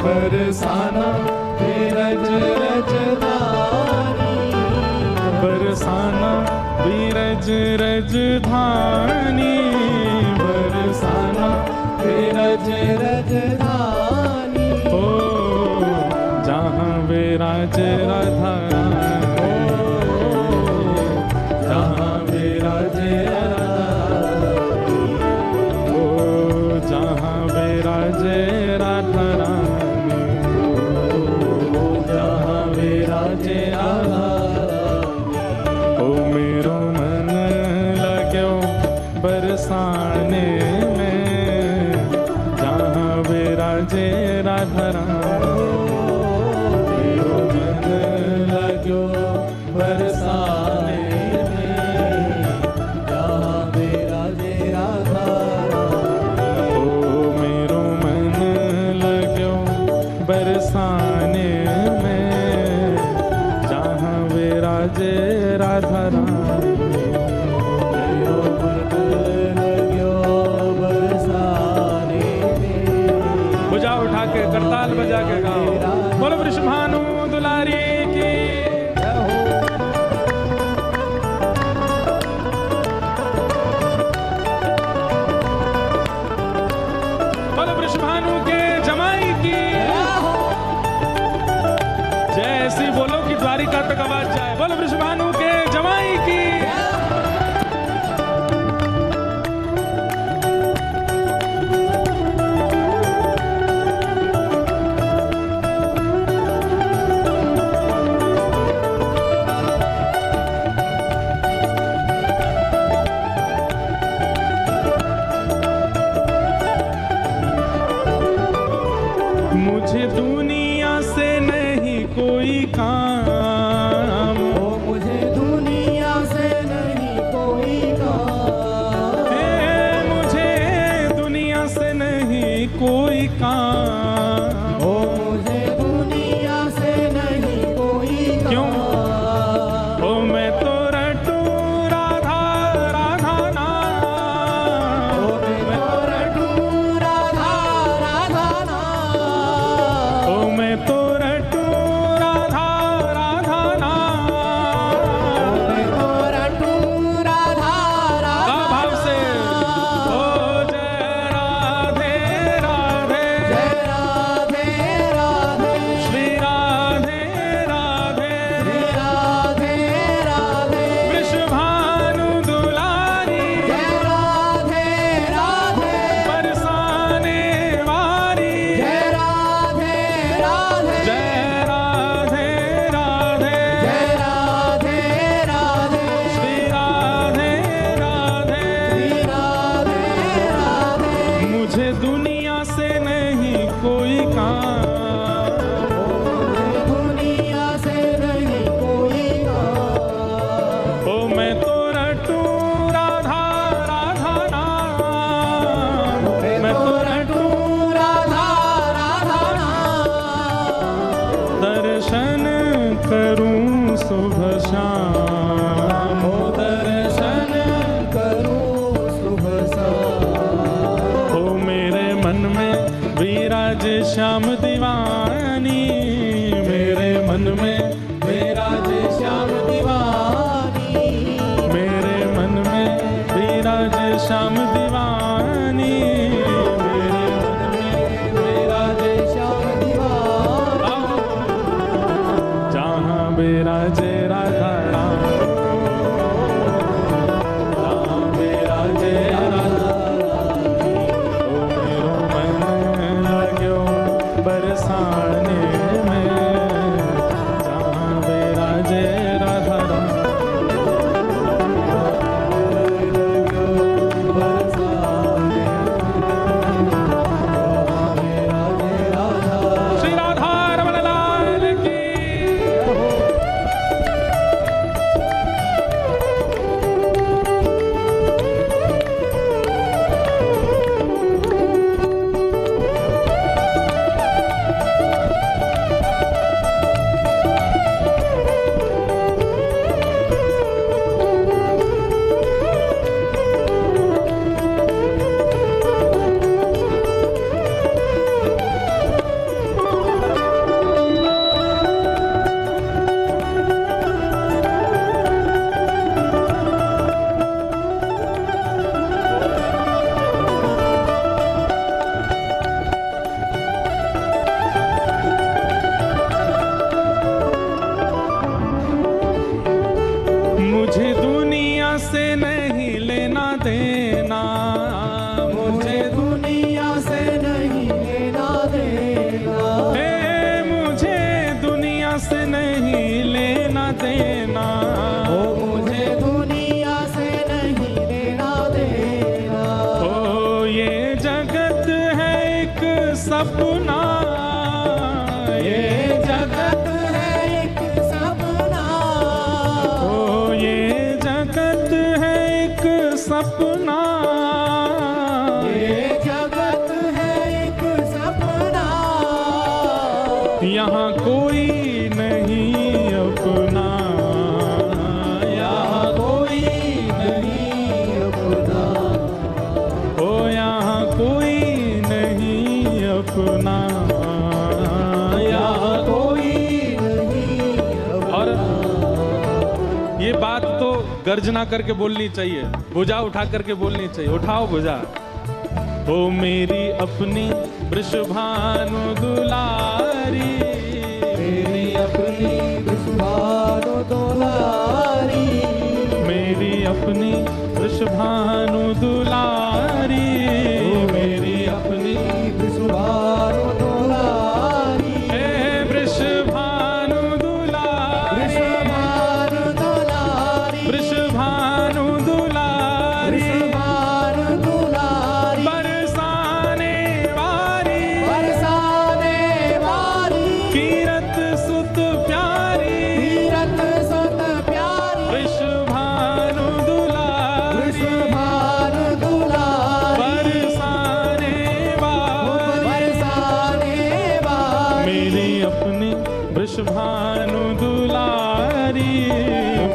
बरसाना बीरज रज धानी, बरसाना बीरज रज धानी, बरसाना बीरज रज धानी। ओ जहाँ विराज राधा रानी, जहाँ विराज ओ जहाँ विराज राधा रानी, जहाँ विराज राधा। ओ मेरो मन लाग्यो बरसाने में, जहाँ विराजे राधा रानी, मेरो मन लाग्यो बरसाने में, जहाँ विराजे राधा। ओ मेरो मन लाग्यो बरसाने में, जहाँ विराजे राधा रानी। मेरो मन लाग्यो बरसाने में। भुजा उठा के करताल बजा के गाओ, बोलो वृषभानु दुलारी की। बोलो वृषभानु के जमाई की। जैसी बोलो कि द्वारिका तक आवाज जाए, बोलो वृषभानु के जमाई की। मुझे दुनिया से नहीं कोई काम, ओ मुझे दुनिया से नहीं कोई काम, मुझे दुनिया से नहीं कोई काम। ओ मुझे दुनिया से नहीं कोई काम। क्यों? ओ मैं तो रटू राधा राधा नाम, ओ मैं तो रटू राधा राधा नाम, ओ मैं तो रटू राधा राधा नाम। ओ मैं तो रटू राधा राधा का भाव से? नाम। ओ जय राधे राधे, जय राधे राधे, श्री राधे राधे, श्री राधे राधे, वृषभानु दुलारी, जय राधे राधे, बरसाने वारी, जय राधे राधे, जय राधे राधे, जय राधे राधे, श्री राधे राधे। श्री राधे राधे। मुझे दुनिया से नहीं कोई काम, दुनिया से नहीं कोई काम, ओ मैं तो रटू राधा राधा नाम, मैं तो रटू राधा राधा नाम, दर्शन करूं सुबह शाम, ओ दर्शन करूं सुबह शाम, ओ मेरे मन में विराज श्याम दीवानी, मेरे मन में विराज श्याम दीवानी, मेरे मन में विराज श्याम दीवानी, मेरे मन में विराज श्याम दीवानी, जहाँ विराजे राधा राम, जहाँ विराजे राधा। ओ मेरो मन लाग्यो देना, ओ मुझे दुनिया से नहीं लेना देना। ओ ये जगत है एक सपना, ये जगत है एक सपना, ओ ये जगत है एक सपना, ये जगत है एक सपना। यहाँ कोई नहीं अपना, यहाँ कोई नहीं अपना, ओ यहाँ कोई नहीं अपना, यहाँ कोई नहीं अपना। और ये बात तो गर्जना करके बोलनी चाहिए, भुजा उठा करके बोलनी चाहिए। उठाओ भुजा। ओ मेरी अपनी वृषभानु दुलारी, मेरी अपनी वृषभानु दुलारी, मेरी अपनी वृषभानु दुलारी, मेरी अपनी वृषभानु दुलारी, हे वृषभानु दुलारी, वृषभानु दुलारी, वृषभानु दुलारी, वृषभानु दुलारी, बरसाने वारी, बरसाने वाली, कीरत सुत प्यारी, तीरथ सुत प्यारी, वृषभानु दुलारी, वृषभानु दुलारी, बरसाने वारी, बरसाने वाली, मेरी अपनी वृषभानु दुलारी,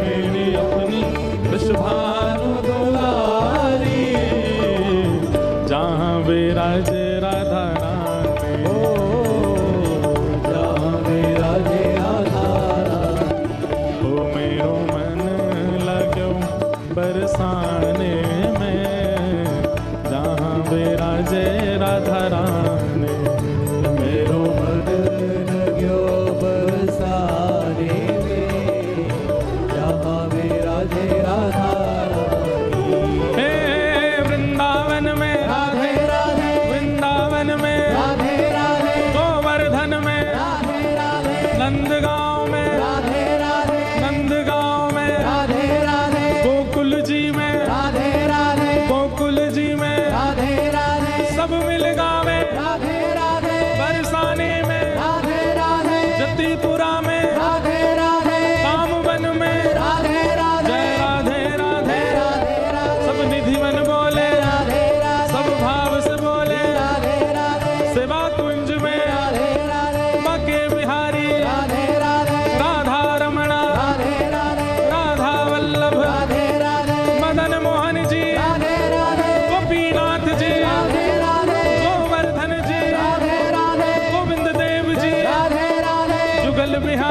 मेरी अपनी वृषभानु दुलारी, जहाँ विराजे राधा रानी, जहाँ मेरा जे आधारा, ओ मेरो मन लगो बरसाने में, जहाँ विराजे राधा रानी, मेरो मन लग्यो बरसाने में, जहाँ मेरा जे राधा रानी। हे वृंदावन में, राधे राधे, वृंदावन में, राधे राधे, गोवर्धन में, राधे राधे, नंदगांव में, राधे राधे, नंदगांव में, राधे राधे, गोकुल जी में, राधे राधे, गोकुल जी में, राधे राधे, सब मिल गावे राधे राधे, बरसाने में, राधे राधे, जतिपुरा में, राधे राधे, कामवन में, राधे राधे, जय राधे राधे, राधे राधे, सब निधिवन बोले, राधे राधे, सब भाव से बोले, राधे राधे, सेवा कुंज में, राधे राधे, बाके बिहारी, राधे राधे, राधा रमणा, राधे राधे, राधा वल्लभ, राधे राधे, मदन मोहन जी, राधे राधे, गोपीनाथ जी, राधे राधे, गोवर्धन जी, राधे राधे, गोविंद देव जी, राधे राधे, जुगल बिहारी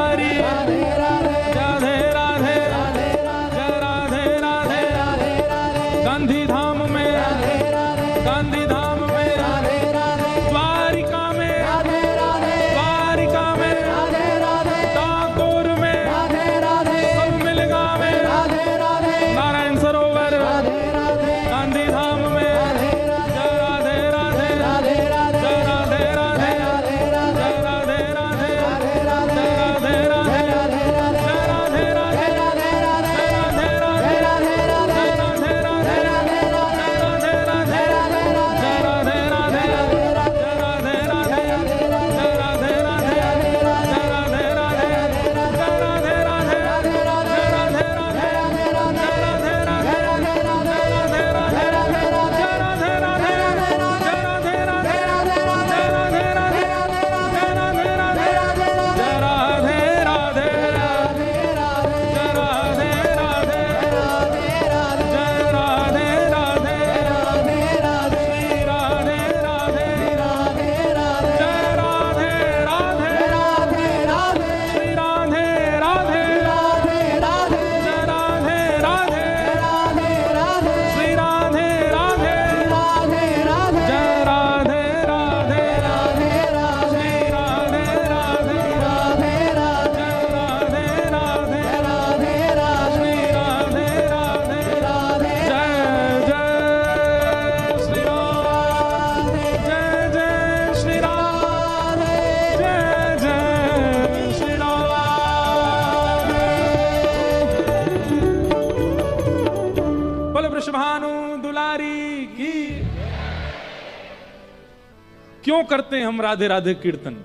क्यों करते हैं हम राधे राधे कीर्तन,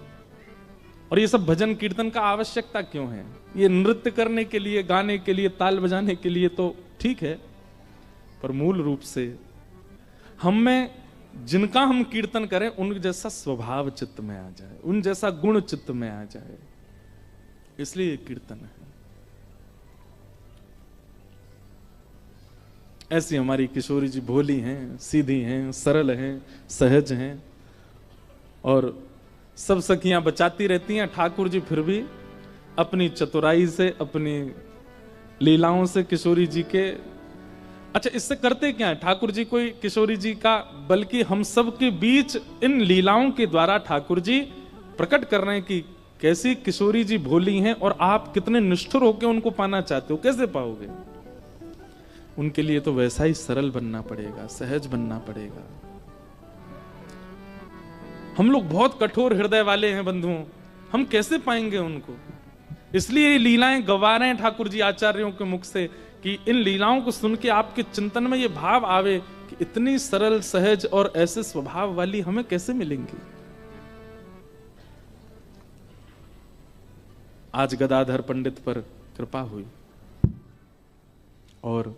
और ये सब भजन कीर्तन का आवश्यकता क्यों है? ये नृत्य करने के लिए, गाने के लिए, ताल बजाने के लिए तो ठीक है, पर मूल रूप से हम में जिनका हम कीर्तन करें उन जैसा स्वभाव चित्त में आ जाए, उन जैसा गुण चित्त में आ जाए, इसलिए ये कीर्तन है। ऐसी हमारी किशोरी जी भोली हैं, सीधी हैं, सरल हैं, सहज हैं, और सब सखियां बचाती रहती हैं। ठाकुर जी फिर भी अपनी चतुराई से, अपनी लीलाओं से किशोरी जी के, अच्छा इससे करते क्या है ठाकुर जी? कोई किशोरी जी का, बल्कि हम सब के बीच इन लीलाओं के द्वारा ठाकुर जी प्रकट कर रहे हैं कि कैसी किशोरी जी भोली हैं और आप कितने निष्ठुर होकर उनको पाना चाहते हो, कैसे पाओगे? उनके लिए तो वैसा ही सरल बनना पड़ेगा, सहज बनना पड़ेगा। हम लोग बहुत कठोर हृदय वाले हैं बंधुओं, हम कैसे पाएंगे उनको? इसलिए ये लीलाएं गवा रहे हैं ठाकुर जी आचार्यों के मुख से, कि इन लीलाओं को सुन के आपके चिंतन में ये भाव आवे कि इतनी सरल, सहज और ऐसे स्वभाव वाली हमें कैसे मिलेंगी। आज गदाधर पंडित पर कृपा हुई और